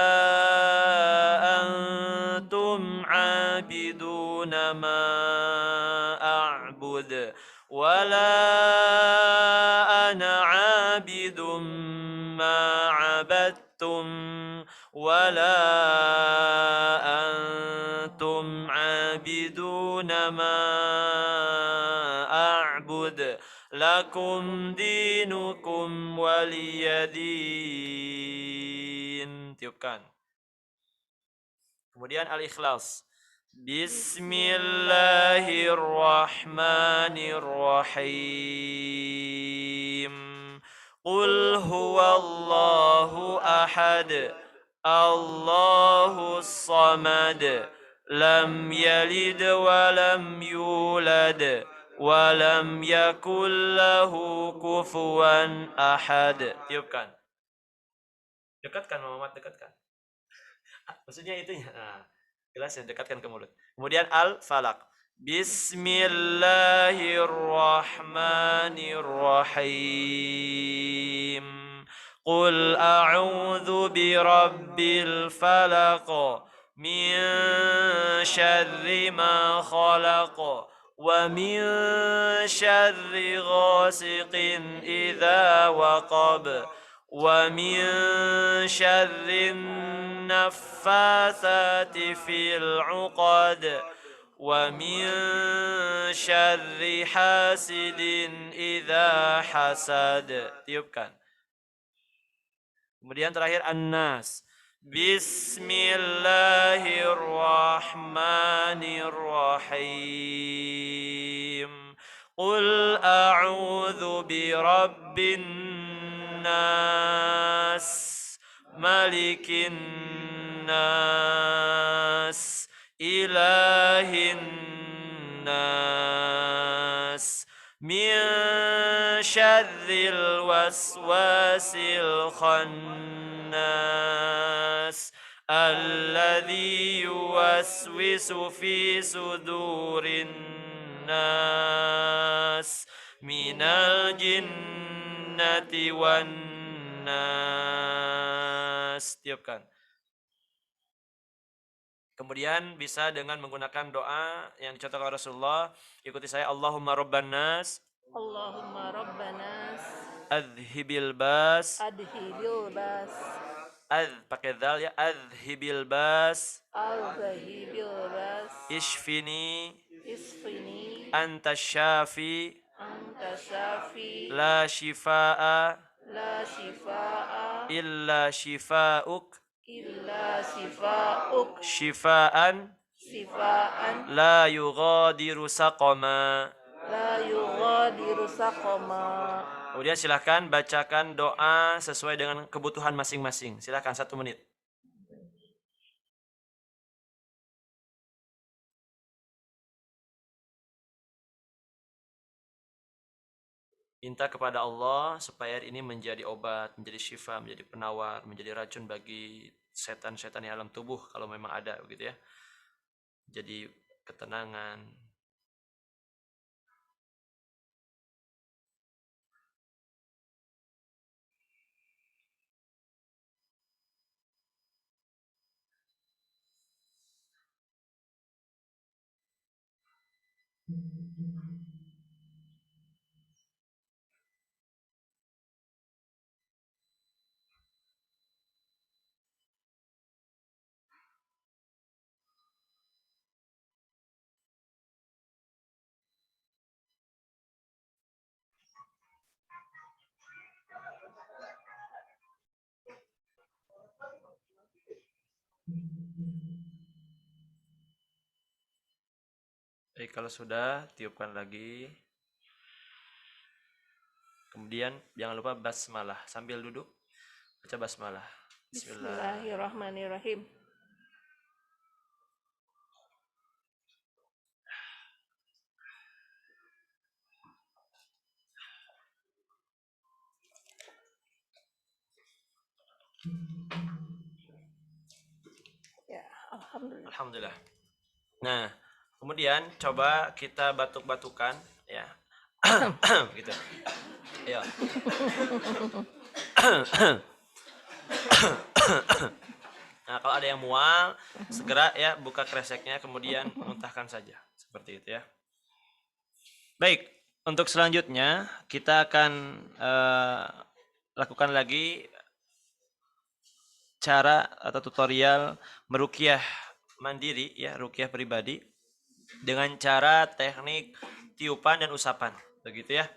أنتم عابدون ما أعبد ولا أنا عابد ما عبدتم ولا أنتم عابدون ما أعبد لكم دينكم ولي دين. Tiupkan. Kemudian Al-Ikhlas. Bismillahirrahmanirrahim. Qul huwallahu ahad. Allahus samad. Lam yalid wa lam yulad. Wa lam yakul lahu kufuwan ahad. Tiupkan. Dekatkan Muhammad, dekatkan. Maksudnya itunya. Nah, jelas yang dekatkan ke mulut. Kemudian Al-Falaq. Bismillahirrahmanirrahim. Qul a'udzu birabbil falaq min syarri ma khalaq wa min syarri ghasiqin idza waqab wa min syarri naffatsati fil 'uqad wa min syarri hasidin idza hasad. Tiupkan. Kemudian terakhir An-Nas. Bismillahirrahmanirrahim. Qul a'udzu birabbin nas malikin nas ilahin nas min syarril waswasil khannas alladzi yuwaswisu fi sudurin nas minal jinnati wan nas. Tiupkan. Kemudian bisa dengan menggunakan doa yang dicontohkan Rasulullah. Ikuti saya. Allahumma rabban nas Allahumma rabbanas adhibil bas. adhibil bas Pakai dal ya. Adhibil bas al-zahibil bas ishfini isfini anta syafi anta syafi la shifaa la shifaa illa shifauk illa shifauk shifaan sifaan la yughadiru saqama. la yughadiru saqama. Kemudian silahkan bacakan doa sesuai dengan kebutuhan masing-masing. Silahkan 1 menit. Minta kepada Allah supaya ini menjadi obat, menjadi syifa, menjadi penawar, menjadi racun bagi setan-setan di alam tubuh kalau memang ada begitu ya. Jadi ketenangan. Baik, kalau sudah, tiupkan lagi. Kemudian jangan lupa basmalah. Sambil duduk, baca basmalah. Bismillah. Bismillahirrahmanirrahim. Ya, alhamdulillah. Alhamdulillah. Nah, kemudian coba kita batuk-batukan ya. gitu. Ya. Nah, kalau ada yang mual, segera ya buka kreseknya, kemudian muntahkan saja. Seperti itu ya. Baik, untuk selanjutnya kita akan lakukan lagi cara atau tutorial meruqyah mandiri ya, ruqyah pribadi dengan cara teknik tiupan dan usapan, begitu ya.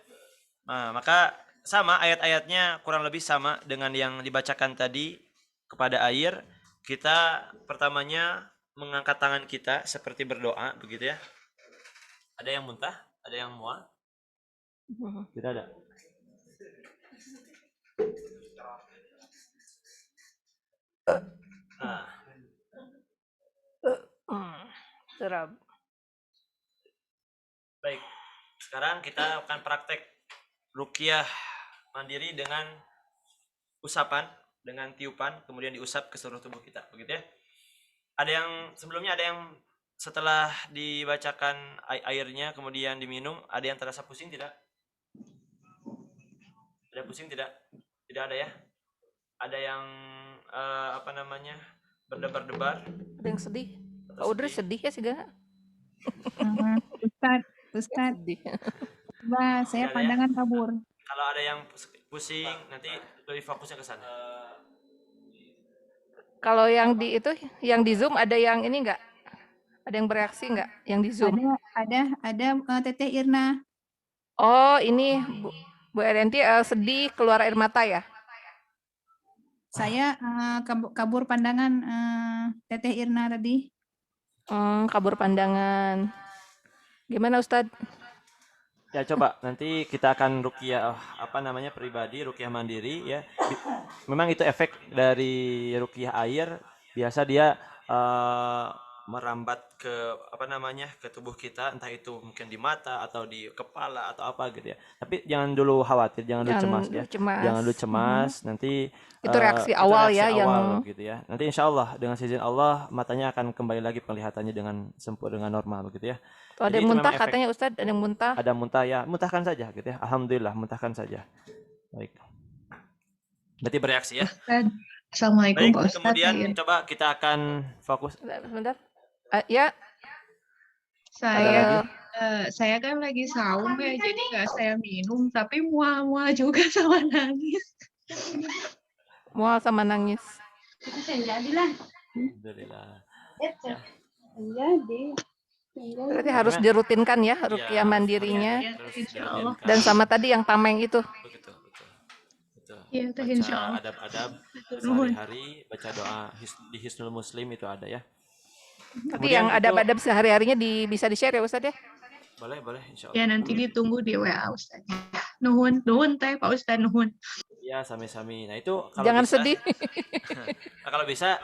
Nah, maka sama ayat-ayatnya kurang lebih sama dengan yang dibacakan tadi kepada air. Kita pertamanya mengangkat tangan kita seperti berdoa, begitu ya. Ada yang muntah? Ada yang mual? Tidak ada. Nah, Serap. baik. Sekarang kita akan praktek ruqyah mandiri dengan usapan, dengan tiupan, kemudian diusap ke seluruh tubuh kita, begitu ya. Ada yang sebelumnya, ada yang setelah dibacakan airnya kemudian diminum, ada yang terasa pusing tidak? Ada pusing tidak? Tidak ada ya? Ada yang apa namanya? Berdebar-debar? Ada yang sedih? Pak Atau Udri sedih ya sih gak? Ustadz, Sedih. coba saya Tidak ada ya? pandangan kabur. Kalau ada yang pusing, nanti lebih fokusnya ke sana. Kalau yang di itu, yang di Zoom ada yang ini enggak? Ada yang bereaksi enggak? Yang di Zoom? Ada Teteh Irna. Oh, ini Bu Erenti sedih keluar air mata ya? Saya kabur pandangan Teteh Irna tadi. Kabur pandangan. Gimana Ustadz? Ya coba nanti kita akan ruqyah apa namanya pribadi, ruqyah mandiri ya. Memang itu efek dari ruqyah air. Biasa dia merambat ke apa namanya ke tubuh kita, entah itu mungkin di mata atau di kepala atau apa gitu ya. Tapi jangan dulu khawatir, jangan dulu cemas ya. Jangan dulu cemas. Nanti Itu reaksi awal ya, yang gitu ya. Nanti insya Allah dengan izin Allah matanya akan kembali lagi penglihatannya dengan sempurna, dengan normal begitu ya. Ada yang muntah katanya Ustadz, ada yang muntah. Ada muntah ya, muntahkan saja gitu ya. Alhamdulillah, muntahkan saja. Baik. Berarti bereaksi ya. Assalamualaikum Pak Baik, Ustadz. kemudian coba kita akan fokus. Sebentar. Ya. Saya kan lagi saum ya, jadi nggak saya minum, tapi mual-mual juga sama nangis. Mual sama nangis. Jadilah. Alhamdulillah. Ya. Jadi. Berarti harus dirutinkan ya ruqyah mandirinya. Insya Allah. Dan sama tadi yang tameng itu. Betul. Iya, Baca insya Allah. adab-adab sehari-hari, baca doa di Hisnul Muslim itu ada ya. Tapi yang adab-adab sehari-harinya bisa di-share ya Ustadz ya? Boleh insya Allah. Ya nanti ditunggu di WA Ustadz. Nuhun teh Pak Ustadz nuhun. Ya sami-sami. Nah itu kalau jangan bisa, sedih. nah, kalau bisa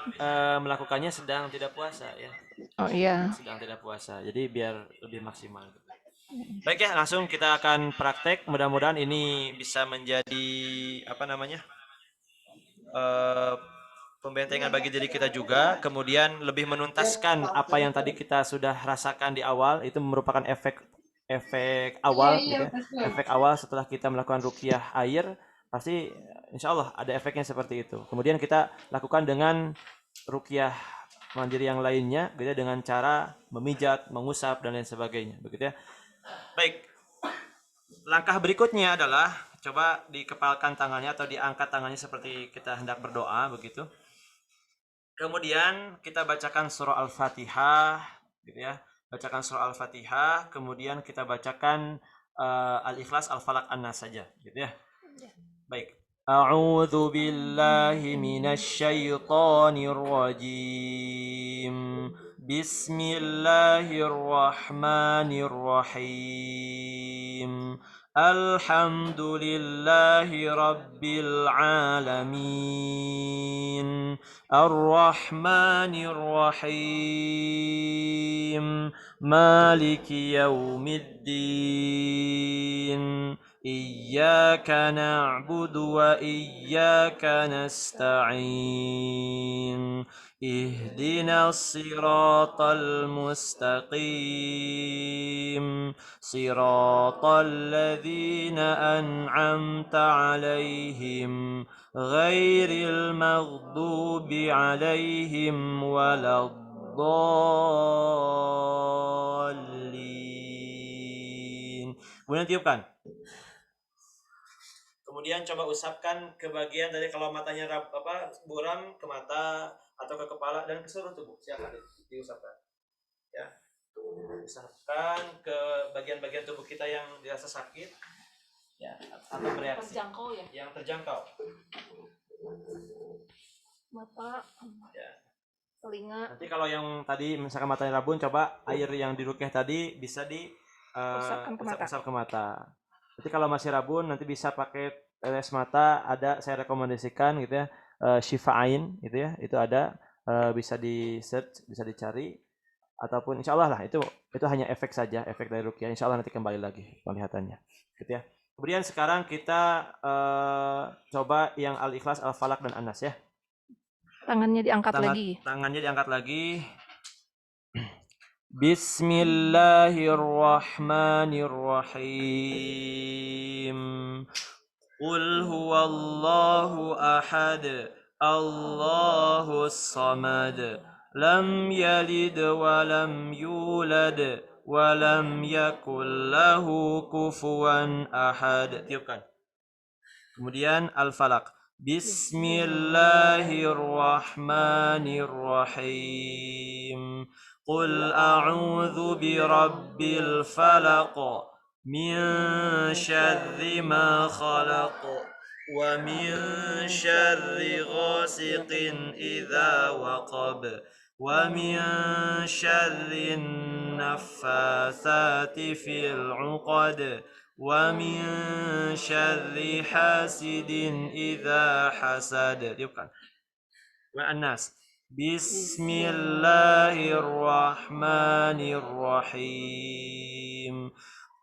melakukannya sedang tidak puasa ya. Oh iya. Sedang tidak puasa. Jadi biar lebih maksimal. Baik ya, langsung kita akan praktek. Mudah-mudahan ini bisa menjadi apa namanya pembentengan bagi diri kita juga. Kemudian lebih menuntaskan apa yang tadi kita sudah rasakan di awal. Itu merupakan efek awal, gitu ya. Efek awal setelah kita melakukan ruqyah air. Pasti insya Allah ada efeknya seperti itu. Kemudian kita lakukan dengan ruqyah mandiri yang lainnya, gitu ya, dengan cara memijat, mengusap dan lain sebagainya, begitu ya. Baik, langkah berikutnya adalah coba dikepalkan tangannya atau diangkat tangannya seperti kita hendak berdoa, begitu. Kemudian kita bacakan surah Al-Fatihah, gitu ya. Bacakan surah Al-Fatihah, kemudian kita bacakan Al-Ikhlas, Al-Falaq, An-Nas saja, gitu ya. Baik. A'udzu billahi minasy syaithanir rajim. Bismillahirrahmanirrahim. Alhamdulillahi rabbil alamin. Ar-Rahmanir-Rahim. Maliki yaumiddin. إياك نعبد وإياك نستعين اهدنا الصراط المستقيم صراط الذين أنعمت عليهم غير المغضوب عليهم ولا الضالين. Kemudian tiupkan. Kemudian coba usapkan ke bagian dari kalau matanya buram ke mata atau ke kepala dan ke seluruh tubuh. Silakan diusapkan. Ya. Usapkan ke bagian-bagian tubuh kita yang dirasa sakit. Ya, atau bereaksi. Terjangkau ya. Yang terjangkau. Mata, Ya. telinga. Nanti kalau yang tadi misalkan matanya rabun, coba air yang dirukyah tadi bisa usap ke mata. Nanti kalau masih rabun nanti bisa pakai tetes mata, ada saya rekomendasikan gitu ya, Syifa'ain gitu ya, itu ada, bisa di search, bisa dicari, ataupun insya Allah lah itu hanya efek saja, efek dari rukyah. Insya Allah nanti kembali lagi penglihatannya gitu ya. Kemudian sekarang kita coba yang Al-Ikhlas, Al-Falaq dan An-Nas ya. Tangannya diangkat lagi. Tangannya diangkat lagi. Bismillahirrahmanirrahim. Qul huwallahu ahad, Allahus samad, lam yalid wa lam yulad wa lam yakul lahu kufuwan ahad. Tiupkan. Kemudian Al-Falaq. Bismillahirrahmanirrahim. Qul a'udzu birabbil falaq min syarri ma khalaq wa min syarri ghasiqin idza waqab wa min syarri naffasati fil 'uqad wa min syarri hasidin idza hasad. Tiupkan. Wa An-Nas. Bismillahirrahmanirrahim.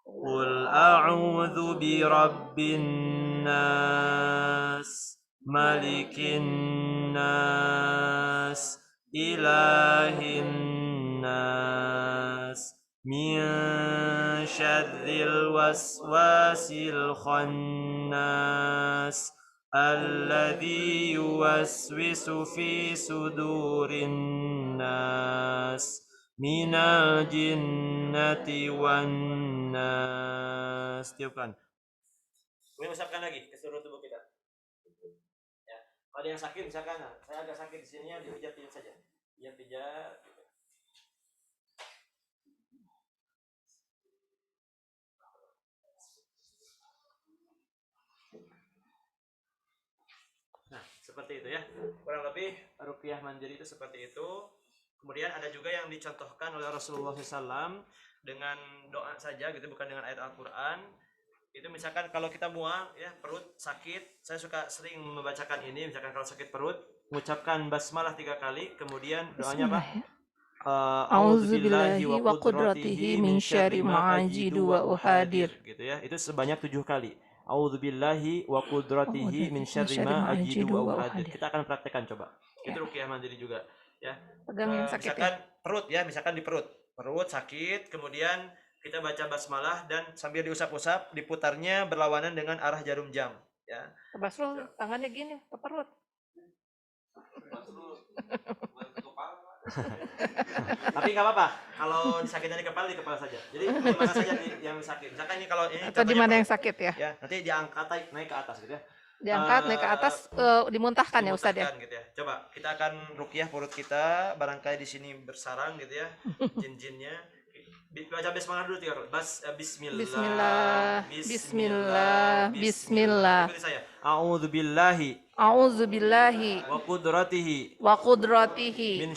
Qul a'udzu birabbin nas, malikin nas, ilahin nas, min syarril waswasil khannas, alladzi yuwaswisu fi sudurin nas, minal jinnati wan nas. Tiupkan. Kemudian usapkan lagi ke seluruh tubuh kita. Ya. Kalau ada yang sakit misalkan, saya agak sakit di sini ya, dipijat-pijat saja. Pijat-pijat. Nah, seperti itu ya. Kurang lebih ruqyah mandiri itu seperti itu. Kemudian ada juga yang dicontohkan oleh Rasulullah SAW dengan doa saja gitu, bukan dengan ayat Al-Quran. Itu misalkan kalau kita mual ya, perut sakit, saya suka sering membacakan ini. Misalkan kalau sakit perut, mengucapkan basmalah 3 kali, kemudian doanya apa? A'udzubillahi wa qudratihi min syarri ma ajidu wa uhadir gitu ya. Itu sebanyak 7 kali. A'udzubillahi wa qudratihi min syarri ma ajidu wa uhadir. Kita akan praktekkan coba. Itu ruqyah mandiri juga ya. Pegang yang sakit misalkan ya. Perut ya, misalkan di perut sakit, kemudian kita baca basmalah dan sambil diusap-usap, diputarnya berlawanan dengan arah jarum jam ya. Basrul tangannya gini ke perut. Tapi nggak apa-apa kalau disakitnya di kepala saja. Jadi di mana saja yang sakit. Misalkan ini kalau ini atau di mana yang sakit ya? Ya, nanti diangkat naik ke atas gitu ya. Diangkat naik ke atas, dimuntahkan ya Ustaz ya. Gitu ya. Coba kita akan ruqyah perut kita, barangkali di sini bersarang gitu ya. Jin-jinnya. Baca bismillah dulu 3 kali. Bismillah. Bismillah. Bismillah. Ikuti saya. A'udzubillahi wa qudratihi min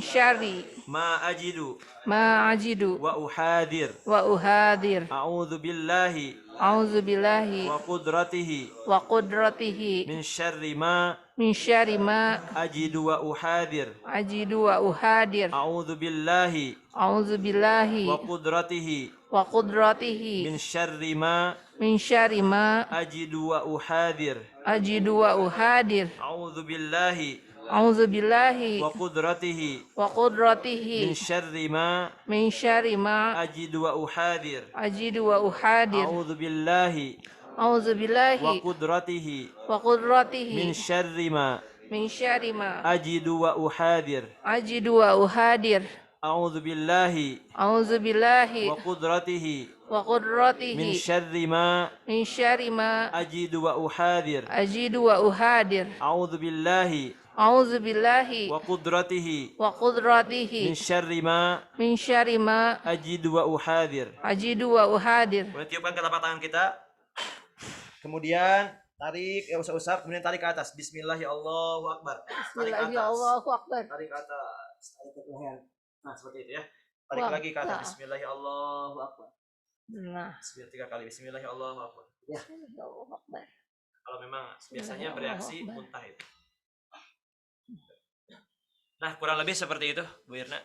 syarri ma ajidu wa uhadir. A'udzubillahi wa qudratihi min syarri ma ajidu wa uhadir. A'udzubillahi wa qudratihi min syarri ma ajidu wa uhadir. A'udzubillahi A'udzu billahi wa qudratihi wa qudratihi min syarri ma min syarri ma ajidu wa uhadir. ajidu wa uhadir. A'udzu billahi A'udzu wa billahi qudratihi wa qudratihi min syarri ma min syarri ma ajidu wa uhadir. ajidu wa uhadir. A'udzu billahi A'udzu billahi wa qudratihi wa min qudratihi syarri ma min syarri ma ajidu wa uhadir. ajidu wa uhadir. A'udzu billahi A'udzu billahi wa qudratihi wa min qudratihi syarri ma min syarri ma ajidu wa uhadir. ajidu wa uhadir. Kemudian tiupkan ke telapak tangan kita. Kemudian tarik, usap-usap, kemudian tarik ke atas. Bismillahirrahmanirrahim. Allahu Akbar. Tarik ke atas. Allahu akbar. Tarik ke atas. Tarik ke leher. Nah, seperti itu ya. Tarik Wah, lagi ke atas. ya. Bismillahirrahmanirrahim. Allahu Akbar. Nah, Bismillah 3 kali. Bismillahirrahmanirrahim. Allahu Akbar. Ya. Allahu akbar. Kalau memang biasanya bereaksi muntah itu. Nah, kurang lebih seperti itu, Bu Irna.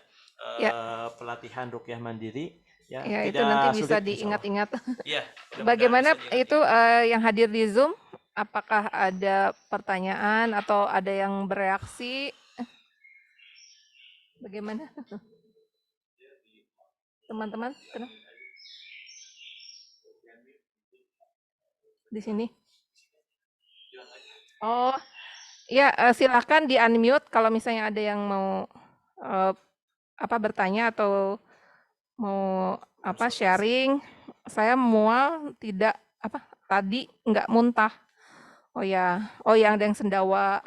Pelatihan ruqyah mandiri. Ya, itu nanti bisa sulit, diingat-ingat. Iya. Bagaimana itu yang hadir di Zoom? Apakah ada pertanyaan atau ada yang bereaksi? Bagaimana? Teman-teman, di sini. Oh, ya silakan di unmute kalau misalnya ada yang mau bertanya atau mau sharing. Saya mual tidak tadi nggak muntah. Oh ya, ada yang sendawa.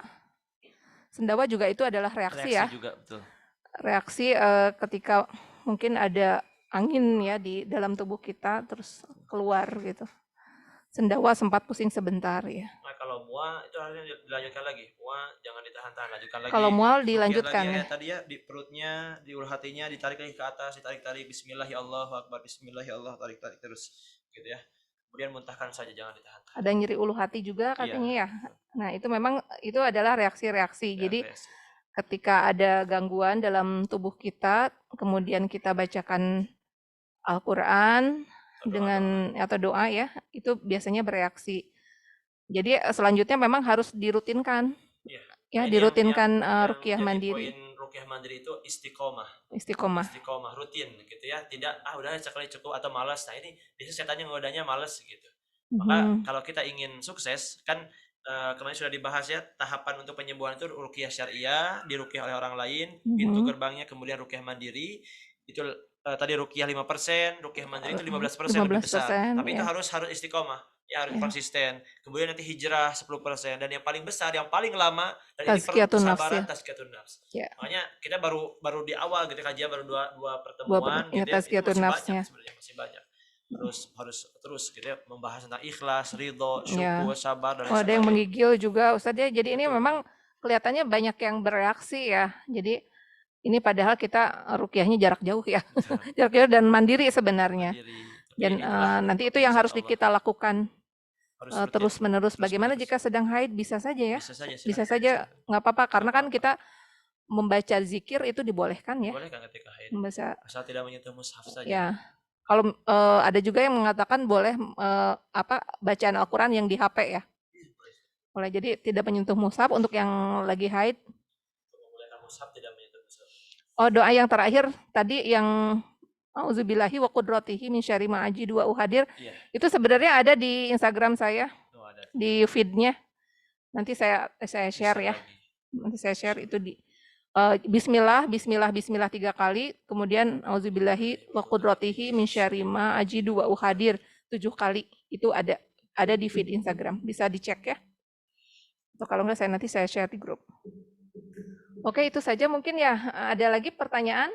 Sendawa juga itu adalah reaksi ya. Juga, betul. Reaksi ketika mungkin ada angin ya di dalam tubuh kita terus keluar gitu. Sendawa sempat pusing sebentar ya. Nah, kalau mual itu harusnya dilanjutkan lagi. Mual jangan ditahan-tahan, lanjutkan lagi. Kalau mual dilanjutkan lagi, ya. Tadi ya di perutnya, di ulu hatinya ditarik lagi ke atas, ditarik-tarik Bismillahirrahmanirrahim, Bismillahirrahmanirrahim, tarik-tarik terus gitu ya. Kemudian muntahkan saja, jangan ditahan. Ada nyeri ulu hati juga katanya ya. Nah, itu memang itu adalah reaksi-reaksi. Jadi ketika ada gangguan dalam tubuh kita, kemudian kita bacakan Al-Qur'an dengan atau doa ya, itu biasanya bereaksi. Jadi selanjutnya memang harus dirutinkan. Ya, dirutinkan ruqyah mandiri. Poin ruqyah mandiri itu istiqomah. Istiqomah rutin gitu ya. Tidak udah sekali cukup atau malas. Nah, ini biasanya setannya ngodanya malas gitu. Maka kalau kita ingin sukses kan kemarin sudah dibahas ya, tahapan untuk penyembuhan itu ruqyah syariah, diruqyah oleh orang lain, pintu gerbangnya kemudian ruqyah mandiri. Itu tadi ruqyah 5%, ruqyah mandiri itu 15% lebih besar. Tapi itu harus istiqomah. Ya, harus konsisten. Kemudian nanti hijrah 10%, dan yang paling besar, yang paling lama, dan ini perlu kesabaran, tazkiyatun nafs. Makanya kita baru di awal gitu, kajian baru dua pertemuan gitu ya, itu masih banyak. Harus gitu ya, membahas tentang ikhlas, ridho, syukur, sabar, dan ada yang menggigil juga Ustaz ya. Jadi ini memang kelihatannya banyak yang bereaksi ya. Jadi ini padahal kita ruqyahnya jarak jauh ya. Jarak jauh dan mandiri sebenarnya. Dan nanti itu yang harus kita lakukan terus menerus. Bagaimana jika sedang haid? Bisa saja ya. Bisa saja, nggak apa-apa, karena kan kita membaca zikir itu dibolehkan ya. Bolehkan ketika haid. Asal tidak menyentuh mushaf saja. Ya. Kalau ada juga yang mengatakan boleh bacaan Al-Qur'an yang di HP ya. Boleh, jadi tidak menyentuh mushaf untuk yang lagi haid. Membolehkan mushaf tidak menyentuh mushaf. Oh, doa yang terakhir tadi yang Auzubillahi wa qudratihi min syarri ma ajidu wa uhadir. Itu sebenarnya ada di Instagram saya. Di feed-nya. Nanti saya share ya. Nanti saya share itu di bismillah 3 kali, kemudian auzubillahi wa qudratihi min syarri ma ajidu wa uhadir 7 kali. Itu ada di feed Instagram. Bisa dicek ya. Atau kalau enggak nanti saya share di grup. Oke, itu saja mungkin ya. Ada lagi pertanyaan?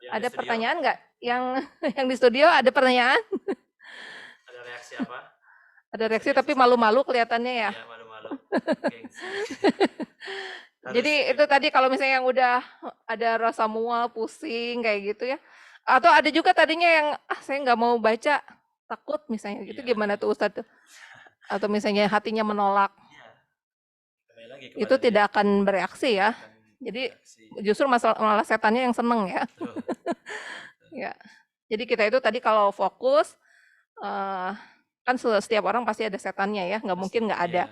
Ada pertanyaan nggak? Yang di studio ada pertanyaan? Ada reaksi apa? Ada reaksi tapi malu-malu kelihatannya ya. Iya, malu-malu. Jadi itu tadi kalau misalnya yang udah ada rasa mual, pusing kayak gitu ya. Atau ada juga tadinya yang saya nggak mau baca, takut misalnya gitu. Gimana tuh Ustadz? Atau misalnya hatinya menolak. Itu tidak akan bereaksi ya. Jadi justru malah setannya yang seneng ya. Ya. Jadi kita itu tadi kalau fokus, kan setiap orang pasti ada setannya ya, nggak mungkin nggak ada.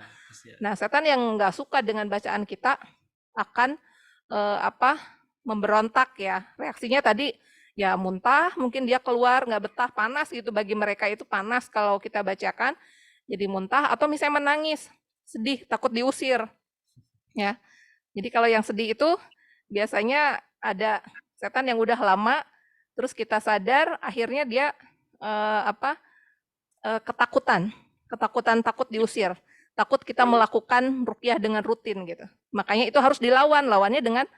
Nah, setan yang nggak suka dengan bacaan kita, akan memberontak ya. Reaksinya tadi ya muntah, mungkin dia keluar nggak betah, panas gitu, bagi mereka itu panas kalau kita bacakan, jadi muntah, atau misalnya menangis, sedih, takut diusir ya. Jadi kalau yang sedih itu biasanya ada setan yang udah lama, terus kita sadar, akhirnya dia ketakutan takut diusir, takut kita melakukan ruqyah dengan rutin gitu. Makanya itu harus dilawan, lawannya dengan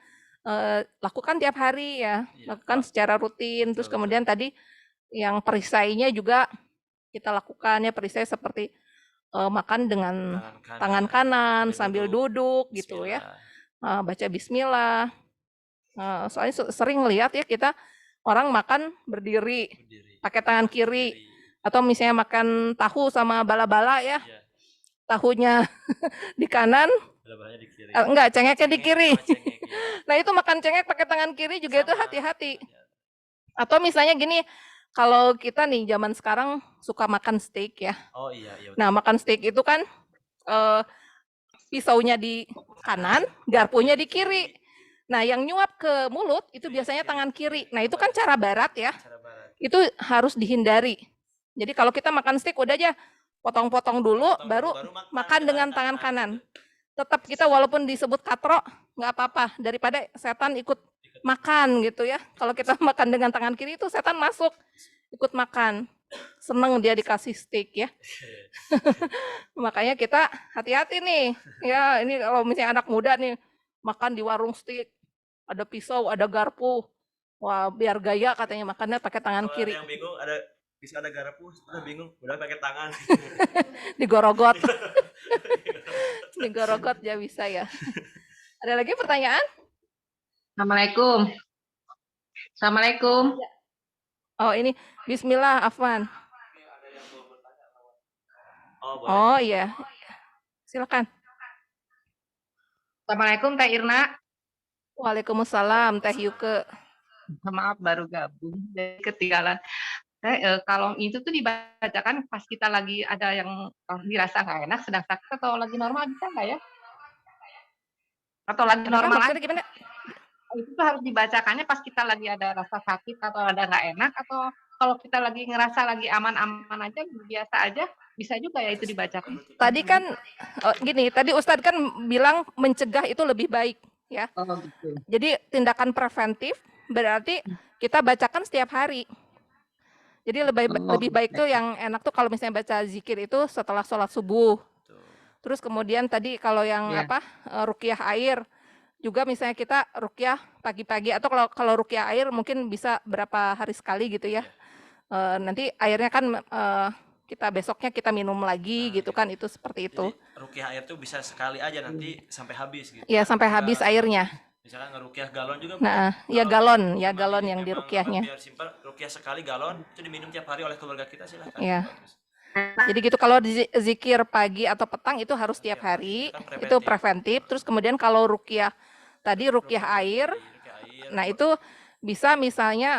lakukan tiap hari ya, lakukan secara rutin. Terus kemudian tadi yang perisainya juga kita lakukan ya, perisai seperti makan dengan tangan kanan sambil duduk gitu ya, baca bismillah. Soalnya sering lihat ya kita orang makan berdiri pakai tangan kiri, atau misalnya makan tahu sama bala-bala ya, tahunya di kanan, enggak, cengeknya di kiri. Nah itu makan cengek pakai tangan kiri juga itu hati-hati. Atau misalnya gini, kalau kita nih zaman sekarang suka makan steak ya. Nah makan steak itu kan pisaunya di kanan, garpunya di kiri. Nah yang nyuap ke mulut itu biasanya tangan kiri. Nah itu kan cara barat ya. Itu harus dihindari. Jadi kalau kita makan steak udah aja potong-potong dulu, baru makan dengan tangan kanan. Tetap kita walaupun disebut katro, nggak apa-apa, daripada setan ikut makan gitu ya. Kalau kita makan dengan tangan kiri itu setan masuk, ikut makan. Seneng dia dikasih steak ya. Makanya kita hati-hati nih. Ya ini kalau misalnya anak muda nih, makan di warung steak, ada pisau, ada garpu. Wah, biar gaya katanya makannya pakai tangan kiri. Yang bingung ada garpu, udah bingung, udah pakai tangan. Digorogot. Digorogot ya bisa ya. Ada lagi pertanyaan? Assalamualaikum. Assalamualaikum. Oh ini Bismillah, Afwan. Oh iya, silakan. Assalamualaikum Teh Irna. Waalaikumsalam Teh Yuke. Maaf baru gabung, jadi ketinggalan. Kalau itu tuh dibacakan pas kita lagi ada yang dirasa nggak enak, sedang sakit atau lagi normal bisa nggak ya? Atau lagi normal aja? Gimana? Itu tuh harus dibacakannya pas kita lagi ada rasa sakit atau ada nggak enak, atau kalau kita lagi ngerasa lagi aman-aman aja, biasa aja, bisa juga ya itu dibacakan. Tadi kan gini, tadi Ustadz kan bilang mencegah itu lebih baik ya. Oh gitu. Jadi tindakan preventif berarti kita bacakan setiap hari. Jadi lebih baik tuh yang enak tuh kalau misalnya baca zikir itu setelah sholat subuh. Terus kemudian tadi kalau yang ruqyah air juga, misalnya kita ruqyah pagi-pagi, atau kalau ruqyah air mungkin bisa berapa hari sekali gitu ya. Nanti airnya kan kita besoknya kita minum lagi gitu kan, itu seperti itu. Jadi ruqyah air tuh bisa sekali aja, nanti sampai habis gitu. Iya, sampai habis airnya. Misalkan ngeruqyah galon juga. Nah, ya galon yang diruqyahnya. Biar simpel, ruqyah sekali galon itu diminum tiap hari oleh keluarga kita, silakan. Iya. Jadi gitu, kalau zikir pagi atau petang itu harus tiap hari, itu preventif. Terus kemudian kalau ruqyah tadi ruqyah air, nah itu bisa misalnya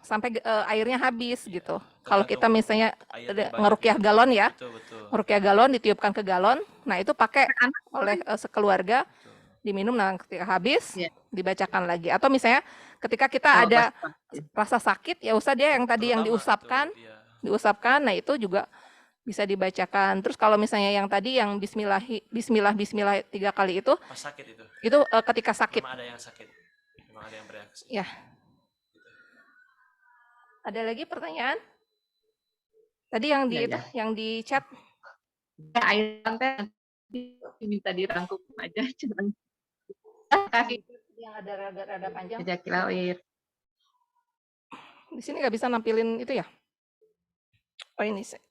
sampai airnya habis gitu. Kalau kita misalnya ngeruqyah galon ya, ngeruqyah galon ditiupkan ke galon, nah itu pakai oleh sekeluarga, diminum, nah ketika habis dibacakan lagi. Atau misalnya ketika kita ada rasa sakit, ya usah dia yang tadi yang diusapkan, nah itu juga bisa dibacakan. Terus kalau misalnya yang tadi yang bismillah 3 kali itu, pas sakit itu ketika sakit. Memang ada yang sakit, memang ada yang bereaksi. Ya. Ada lagi pertanyaan? Tadi yang di itu, yang di chat. Air teh minta dirangkum aja, cuman kasih yang ada rada panjang. Jazakallahu. Di sini nggak bisa nampilin itu ya? Oh ini sih.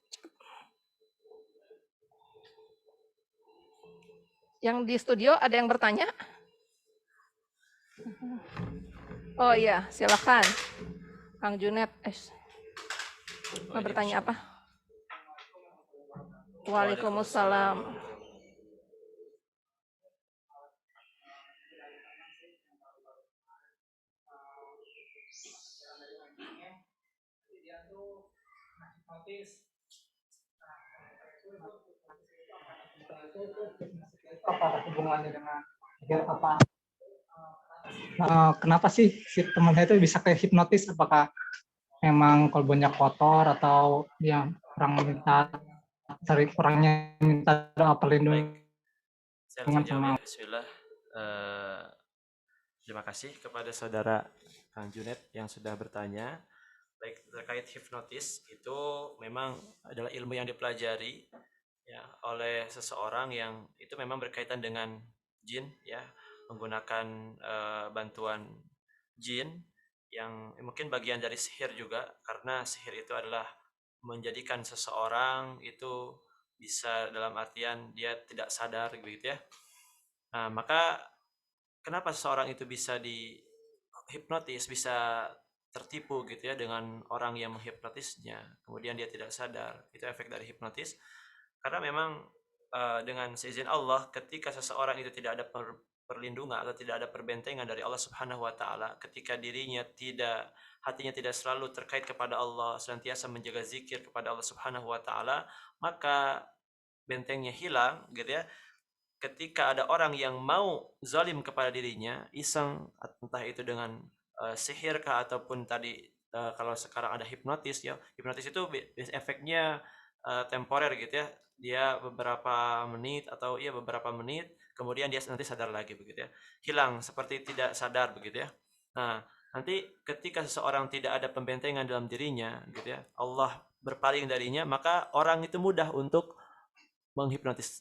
Yang di studio ada yang bertanya? Oh iya, silakan. Kang Junet, mau bertanya apa? Waalaikumsalam. Apa hubungannya dengan apa? kenapa sih si temannya itu bisa kayak hipnotis? Apakah memang kolbunya kotor atau yang kurangnya minta doa Baik, perlindungan saya langsung jawab sama ya. Bismillah. Eh, terima kasih kepada saudara Kang Junet yang sudah bertanya. Baik, terkait hipnotis itu memang adalah ilmu yang dipelajari ya oleh seseorang yang itu memang berkaitan dengan jin ya, menggunakan bantuan jin yang mungkin bagian dari sihir juga, karena sihir itu adalah menjadikan seseorang itu bisa dalam artian dia tidak sadar begitu ya. Nah, maka kenapa seseorang itu bisa dihipnotis, bisa tertipu gitu ya dengan orang yang menghipnotisnya, kemudian dia tidak sadar, itu efek dari hipnotis. Karena memang dengan seizin Allah, ketika seseorang itu tidak ada perlindungan atau tidak ada perbentengan dari Allah Subhanahu wa taala, ketika hatinya tidak selalu terkait kepada Allah, senantiasa menjaga zikir kepada Allah Subhanahu wa taala, maka bentengnya hilang gitu ya. Ketika ada orang yang mau zalim kepada dirinya, iseng, entah itu dengan sihir kah ataupun tadi kalau sekarang ada hipnotis ya. Hipnotis itu efeknya temporer gitu ya. Dia beberapa menit atau iya beberapa menit, kemudian dia nanti sadar lagi begitu ya. Hilang seperti tidak sadar begitu ya. Nah, nanti ketika seseorang tidak ada pembentengan dalam dirinya gitu ya, Allah berpaling darinya, maka orang itu mudah untuk menghipnotis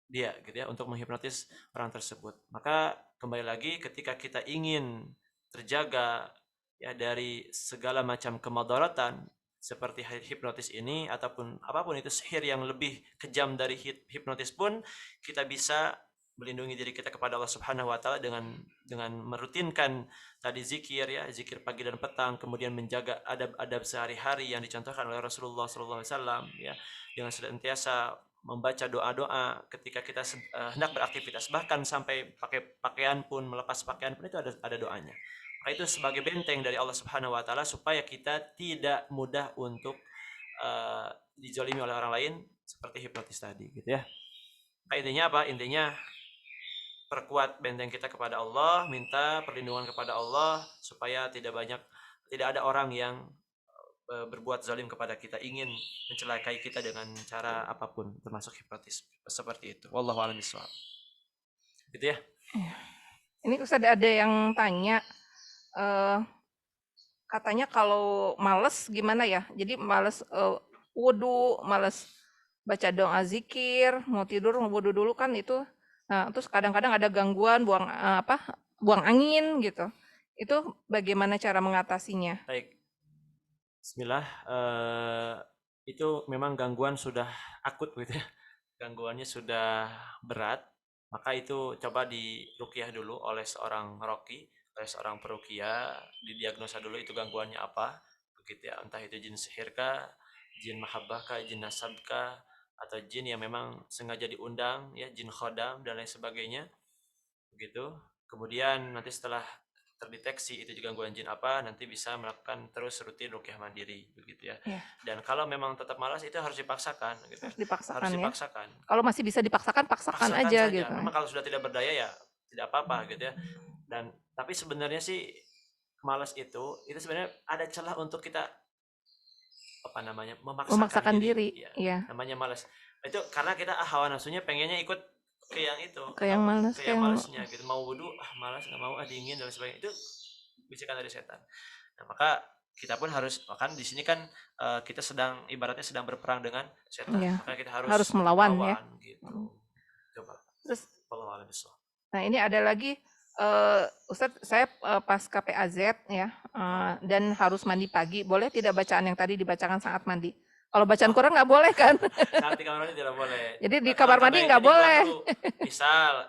dia gitu ya, untuk menghipnotis orang tersebut. Maka kembali lagi ketika kita ingin terjaga ya dari segala macam kemadaratan seperti hipnotis ini ataupun apapun itu sihir yang lebih kejam dari hipnotis pun, kita bisa melindungi diri kita kepada Allah Subhanahu wa taala dengan merutinkan tadi zikir ya, zikir pagi dan petang, kemudian menjaga adab-adab sehari-hari yang dicontohkan oleh Rasulullah sallallahu alaihi wasallam ya, dengan senantiasa membaca doa-doa ketika kita hendak beraktivitas, bahkan sampai pakai pakaian pun, melepas pakaian pun itu ada doanya. Maka itu sebagai benteng dari Allah Subhanahu wa taala supaya kita tidak mudah untuk dizalimi oleh orang lain seperti hipnotis tadi gitu ya. Nah, intinya apa? Intinya perkuat benteng kita kepada Allah, minta perlindungan kepada Allah supaya tidak ada orang yang berbuat zalim kepada kita, ingin mencelakai kita dengan cara apapun, termasuk hipnotis seperti itu. Wallahu a'lam bishawab. Gitu ya. Ini Ustaz ada yang tanya, katanya kalau males gimana ya? Jadi males wudhu, males baca doa zikir, mau tidur mau wudhu dulu kan itu. Nah, terus kadang-kadang ada gangguan buang angin gitu. Itu bagaimana cara mengatasinya? Baik. Bismillah. Itu memang gangguan sudah akut gitu ya. Gangguannya sudah berat, maka itu coba diruqyah dulu oleh seorang roki, oleh seorang peruqyah, didiagnosa dulu itu gangguannya apa, begitu ya. Entah itu jin sihir kah, jin mahabbah kah, jin nasab kah, atau jin yang memang sengaja diundang ya, jin khodam dan lain sebagainya. Begitu. Kemudian nanti setelah terdeteksi itu juga gangguan jin apa, nanti bisa melakukan terus rutin ruqyah mandiri begitu ya. Ya. Dan kalau memang tetap malas itu harus dipaksakan gitu. Harus dipaksakan Harus ya. dipaksakan. Kalau masih bisa dipaksakan, paksakan aja saja. gitu. Memang kalau sudah tidak berdaya ya tidak apa-apa gitu ya. Dan tapi sebenarnya sih malas itu sebenarnya ada celah untuk kita memaksakan diri. Ya. Namanya malas. Itu karena kita hawa nafsunya pengennya ikut ke yang itu, ke yang malas, ke yang malasnya gitu. Mau wudhu malas, nggak mau, dingin dan sebagainya, itu bisikan dari setan. Nah, maka kita pun harus, kan di sini kan kita ibaratnya sedang berperang dengan setan, maka kita harus melawan ya gitu. Coba. Terus Wallahu a'lam bishawab. Nah, ini ada lagi Ustadz, saya pas KPAZ ya, dan harus mandi pagi. Boleh tidak bacaan yang tadi dibacakan saat mandi? Kalau bacaan Quran nggak boleh kan? Saat di kamar mandi tidak boleh. Jadi di kamar mandi nggak boleh. Misal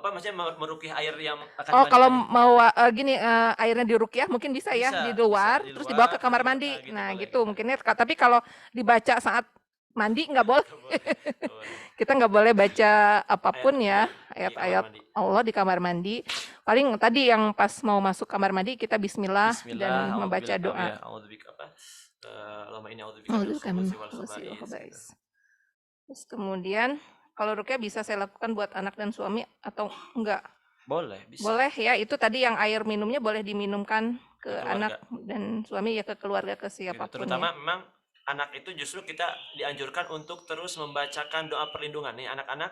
maksudnya meruqyah air yang akan kalau mau gini airnya diruqyah mungkin bisa ya di luar, terus dibawa ke kamar mandi. Nah gitu mungkinnya. Tapi kalau dibaca saat mandi nggak boleh. Kita nggak boleh baca apapun ya, ayat-ayat Allah di kamar mandi. Paling tadi yang pas mau masuk kamar mandi kita bismillah dan membaca doa. Terus kemudian kalau ruqyah bisa saya lakukan buat anak dan suami atau enggak? Boleh, bisa. Boleh ya, itu tadi yang air minumnya boleh diminumkan ke Ke anak keluarga. dan suami ya, ke keluarga, ke Gitu. siapapun Terutama ya. memang anak itu justru kita dianjurkan untuk terus membacakan doa perlindungan nih anak-anak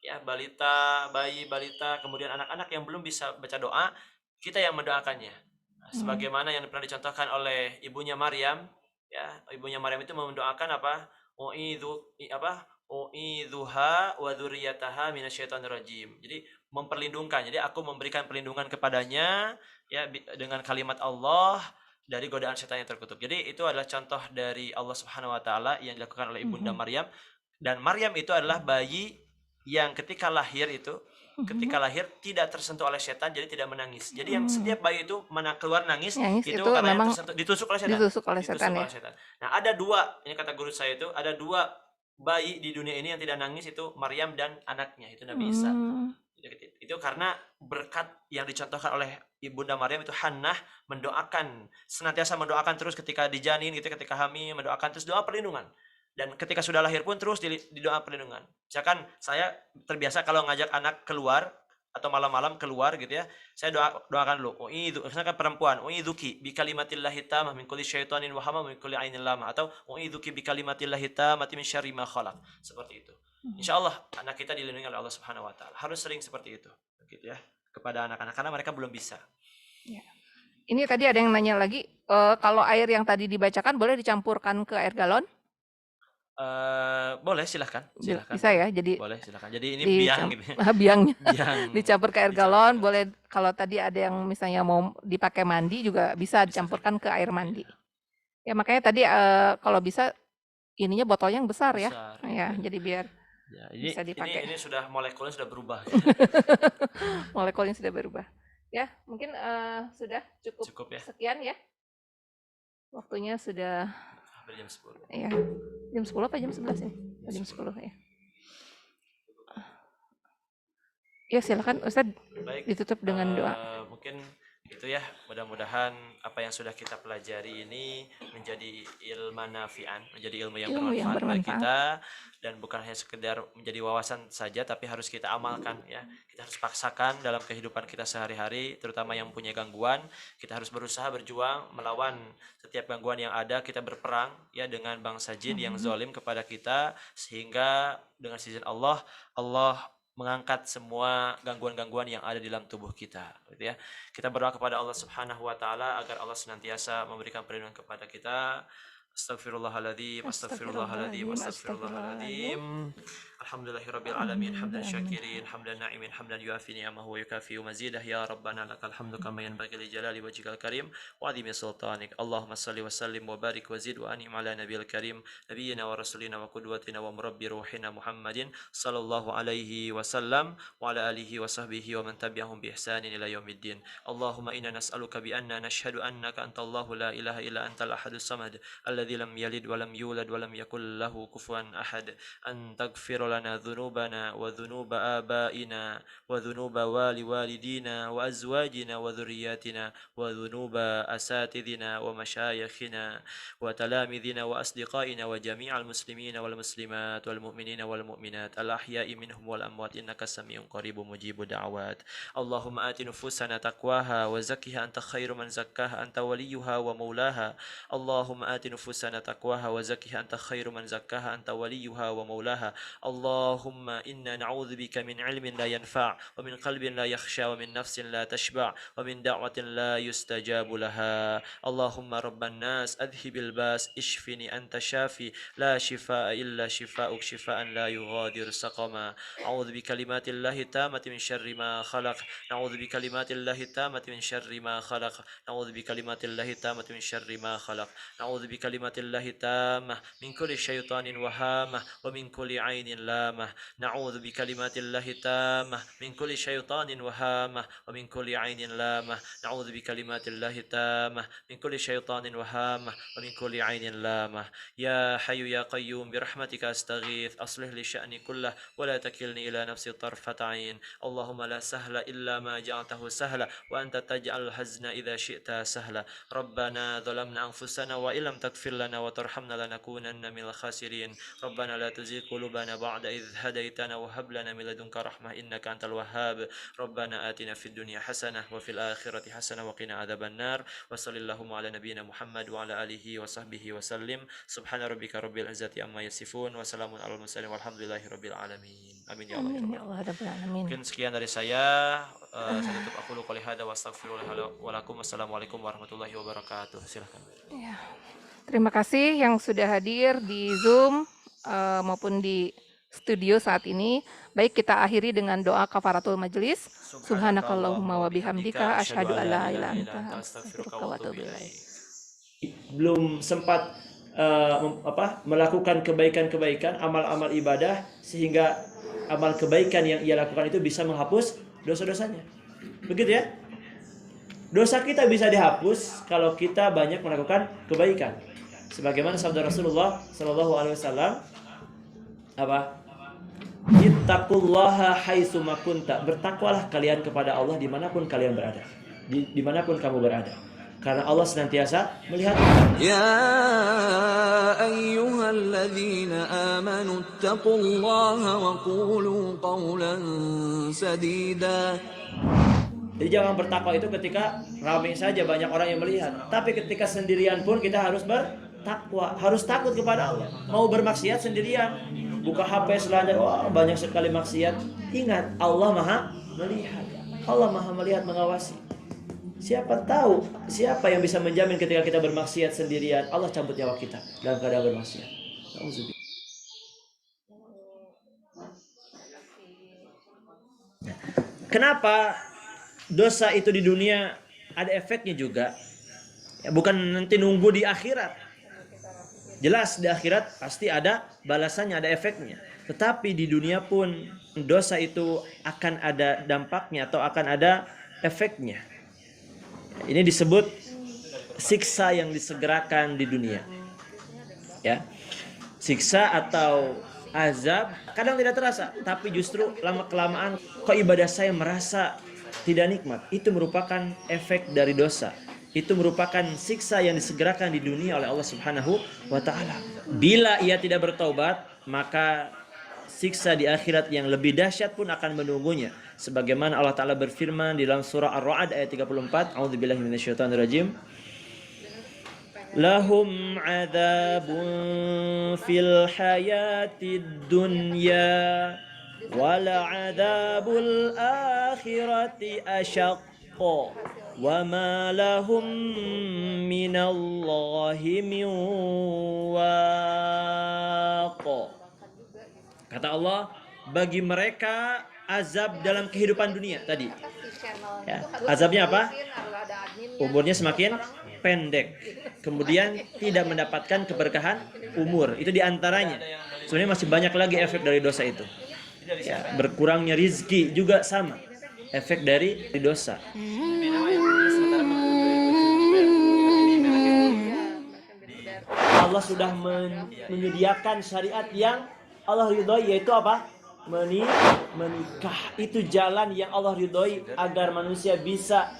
ya, balita, bayi, balita, kemudian anak-anak yang belum bisa baca doa, kita yang mendoakannya. Nah, Hmm. sebagaimana yang pernah dicontohkan oleh ibunya Maryam, ya, ibunya Maryam itu mendoakan apa? U'idzuha wa dzurriyyataha minasyaitonir rajim. Jadi memperlindungkan. Jadi aku memberikan perlindungan kepadanya ya dengan kalimat Allah dari godaan setan yang terkutuk. Jadi itu adalah contoh dari Allah Subhanahu wa taala yang dilakukan oleh ibunda Mhm. Maryam, dan Maryam itu adalah bayi yang ketika lahir tidak tersentuh oleh setan, jadi tidak menangis. Jadi yang Hmm. setiap bayi itu mana keluar nangis Nangis itu itu katanya memang tersentuh, ditusuk oleh setan. ditusuk oleh Ditusuk setan ya. oleh setan. Nah, ada dua, ini kata guru saya itu, ada dua bayi di dunia ini yang tidak nangis, itu Maryam dan anaknya itu Nabi Isa. Hmm. Itu karena berkat yang dicontohkan oleh ibunda Maryam itu Hannah senantiasa mendoakan terus ketika dijanin gitu, ketika hamil mendoakan terus doa perlindungan, dan ketika sudah lahir pun terus di doa perlindungan. Misalkan saya terbiasa kalau ngajak anak keluar atau malam-malam keluar gitu ya, saya doakan dulu. Misalkan perempuan, uidzuki bi kalimatillahi tammah min kulli syaitanin wa hamma min kulli ainin lama, atau uidzuki bi kalimatillahi tammati min syarri ma khalaq. Seperti itu. Insya Allah anak kita dilindungi oleh Allah Subhanahu Wa Taala. Harus sering seperti itu, gitu ya, kepada anak-anak karena mereka belum bisa. Ya. Ini tadi ada yang nanya lagi, kalau air yang tadi dibacakan boleh dicampurkan ke air galon? Boleh, silahkan, Bisa boleh. ya, jadi Boleh, silahkan. Jadi ini biang gitu ya. biangnya Biang dicampur ke air galon, boleh. Kalau tadi ada yang misalnya mau dipakai mandi juga bisa dicampurkan ke air mandi. Ya makanya tadi kalau bisa ininya botolnya yang besar ya. Besar, Ya, gitu. jadi biar Ya, bisa dipakai. ini sudah molekulnya sudah berubah. Molekulnya sudah berubah. Ya, mungkin sudah cukup Cukup ya. sekian ya. Waktunya sudah Hampir jam 10. ya. Jam 10 apa jam 11 ini? Jam 10 ya. Ya, silakan Ustaz. Baik, Ditutup dengan doa. mungkin itu ya, mudah-mudahan apa yang sudah kita pelajari ini menjadi ilmu nafi'an, menjadi ilmu yang bermanfaat bagi kita, dan bukan hanya sekedar menjadi wawasan saja, tapi harus kita amalkan ya. Kita harus paksakan dalam kehidupan kita sehari-hari, terutama yang punya gangguan. Kita harus berusaha berjuang melawan setiap gangguan yang ada. Kita berperang ya dengan bangsa jin yang zalim kepada kita, sehingga dengan izin Allah mengangkat semua gangguan-gangguan yang ada di dalam tubuh kita, gitu ya. Kita berdoa kepada Allah Subhanahu wa taala agar Allah senantiasa memberikan perlindungan kepada kita. Astaghfirullahaladzim, astaghfirullahaladzim, astaghfirullahaladzim. Alhamdulillahirabbil alamin, hamdan syakirin, hamdan na'imin, hamdan yuafi ni'amahu wa yukafi mazidah. Ya rabbana lakal hamdu kama yanbaghi li jalali wajhikal karim wa 'azimi sultanik. Allahumma shalli wa sallim wa barik wa zid wa an'im ala nabiyil karim, nabiyyina wa rasulina wa qudwatina wa murabbi ruhina Muhammadin sallallahu alaihi wasallam wa ala alihi wa sahbihi wa man tabi'ahum bi ihsanin ila yaumiddin. Allahumma inna nas'aluka bi anna nashhadu annaka antallahu la ilaha illa antal ahadus samad alladzi lam yalid wa lam yulad wa lam yakul lahu kufuwan ahad, an taghfir lana dhunubana wa dhunuba abaina wa dhunuba walidina wa azwajina wa dhurriyyatina wa dhunuba asatidina wa masyayikhina wa talamidina wa asdiqaina wa jami'al muslimina wal muslimat wal mu'minina wal mu'minat al ahya'i minhum wal amwat innaka samiun qaribun mujibud da'awat. Allahumma ati nufusana taqwaha wa zakkiha anta khairu man zakkaha anta waliyuha wa maulaha. Allahumma ati nufusana taqwaha wa zakkiha anta khairu man zakkaha anta waliyuha wa maulaha. Allahumma inna na'udzubika min ilmin la yanfa' wa min qalbin la yakhsha wa min nafsin la tashba' wa min da'watin la yustajabu laha. Allahumma rabban nas adhibil bas ishfini anta syafi la shifaa illa shifaa'uk shifaa'an la yughadiru saqama. A'udzu bikalimatillahi tammati min syarri ma khalaq. Na'udzu bikalimatillahi tammati min syarri ma khalaq. Na'udzu bikalimatillahi tammati min syarri ma khalaq. Na'udzu bikalimatillahi tammah min kulli syaitanin wahamah wa min kulli ainin lamah. Na'udzu bikalimatillahi tammah min kulli syaitanin wahamah wa min kulli ainin lamah. Na'udzu bikalimatillahi tammah min kulli syaitanin wahamah wa min kulli ainin lamah. Ya hayyu ya qayyum birahmatika astaghith aslih li sya'ni kullah wa la takilni ila nafsi tarfata ain. Allahumma la sahla illa ma ja'altahu sahla wa anta taj'al hazna idza syi'ta sahla. Rabbana dhalamna anfusana wa illam taghfir lana wa tarhamna lanakunanna minal khasirin. Rabbana la tuzigh qulubana ba'da بعد إذ هديتنا وهب لنا من لدنك رحمة إنك أنت الوهاب ربنا آتنا في الدنيا حسنة وفي الآخرة حسنة وقنا عذاب النار وصلى اللهم على نبينا محمد وعلى آله وصحبه وسلم سبحان ربك رب العزة عما يصفون وسلام على المرسلين والحمد لله رب العالمين آمين يا الله. Amin ya Allah Rabbal Alamin. Mungkin sekian dari saya. Saya tutup aku qouli hada wa astaghfirullah wa lakum. Assalamualaikum warahmatullahi wabarakatuh. Silakan. Ya. Terima kasih yang sudah hadir di Zoom maupun di studio saat ini. Baik, kita akhiri dengan doa kafaratul majelis. Subhanakallahumma wa bihamdika asyhadu an la ilaha illa anta astaghfiruka wa atubu ilaik. Belum sempat melakukan kebaikan-kebaikan, amal-amal ibadah, sehingga amal kebaikan yang ia lakukan itu bisa menghapus dosa-dosanya. Begitu ya? Dosa kita bisa dihapus kalau kita banyak melakukan kebaikan. Sebagaimana sabda Rasulullah sallallahu alaihi wasallam, apa? Ittaqullaha haitsu ma kunta. Bertakwalah kalian kepada Allah dimanapun kalian berada. Dimanapun kamu berada. Karena Allah senantiasa melihat. Ya ayyuhalladzina amanu taqullaha wa qulu qawlan sadida. Jadi jangan bertakwa itu ketika ramai saja banyak orang yang melihat. Tapi ketika sendirian pun kita harus bertakwa, harus takut kepada Allah. Mau bermaksiat sendirian, buka HP selanjutnya, wah banyak sekali maksiat. Ingat, Allah Maha melihat. Allah Maha melihat, mengawasi. Siapa tahu, siapa yang bisa menjamin ketika kita bermaksiat sendirian, Allah cabut nyawa kita dalam keadaan bermaksiat. Kenapa dosa itu di dunia ada efeknya juga? Ya, bukan nanti nunggu di akhirat. Jelas di akhirat pasti ada balasannya, ada efeknya. Tetapi di dunia pun dosa itu akan ada dampaknya atau akan ada efeknya. Ini disebut siksa yang disegerakan di dunia. Ya. Siksa atau azab kadang tidak terasa, tapi justru lama-kelamaan kok ibadah saya merasa tidak nikmat. Itu merupakan efek dari dosa. Itu merupakan siksa yang disegerakan di dunia oleh Allah Subhanahu wa taala. Bila ia tidak bertaubat, maka siksa di akhirat yang lebih dahsyat pun akan menunggunya. Sebagaimana Allah Ta'ala berfirman di dalam surah Ar-Ra'd ayat 34, A'udzubillahi minasyaitonirrajim. Lahum 'adzabun fil hayatid dunya wala 'adzabul akhirati asyaqqa wa ma lahum minallahi min waq. Kata Allah, bagi mereka azab dalam kehidupan dunia tadi. Ya, azabnya apa? Umurnya semakin pendek. Kemudian tidak mendapatkan keberkahan umur. Itu diantaranya. Sebenarnya masih banyak lagi efek dari dosa itu. Ya, berkurangnya rizki juga sama. Efek dari dosa. Allah sudah menyediakan syariat yang Allah ridhoi, yaitu apa? Menikah. Itu jalan yang Allah ridhoi agar manusia bisa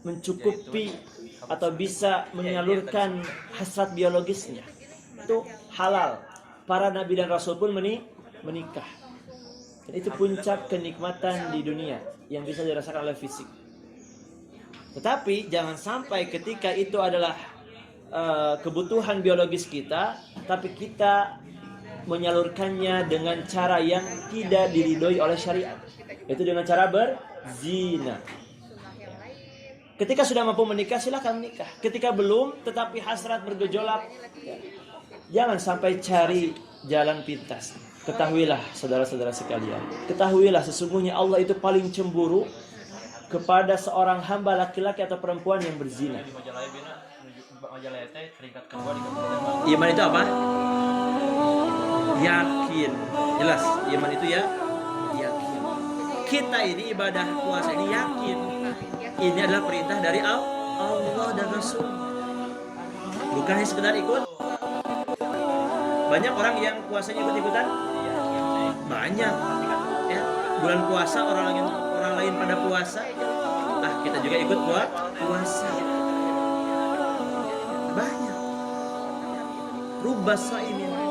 mencukupi atau bisa menyalurkan hasrat biologisnya. Itu halal. Para nabi dan rasul pun menikah. Dan itu puncak kenikmatan di dunia yang bisa dirasakan oleh fisik. Tetapi jangan sampai ketika itu adalah kebutuhan biologis kita, tapi kita menyalurkannya dengan cara yang tidak diridhoi oleh syariat, yaitu dengan cara berzina. Ketika sudah mampu menikah, silakan menikah. Ketika belum, tetapi hasrat bergejolak, jangan sampai cari jalan pintas. Ketahuilah saudara-saudara sekalian, ketahuilah sesungguhnya Allah itu paling cemburu kepada seorang hamba laki-laki atau perempuan yang berzina. Iman itu apa? Yakin. Jelas, iman itu ya yakin. Kita ini ibadah puasa ini yakin. Ini adalah perintah dari Allah dan Rasul. Bukan hanya sekedar ikut. Banyak orang yang puasanya ikut-ikutan. Banyak. Ya, bulan puasa orang lain pada puasa. Kita juga ikut puasa. Banyak. Rubba shaimin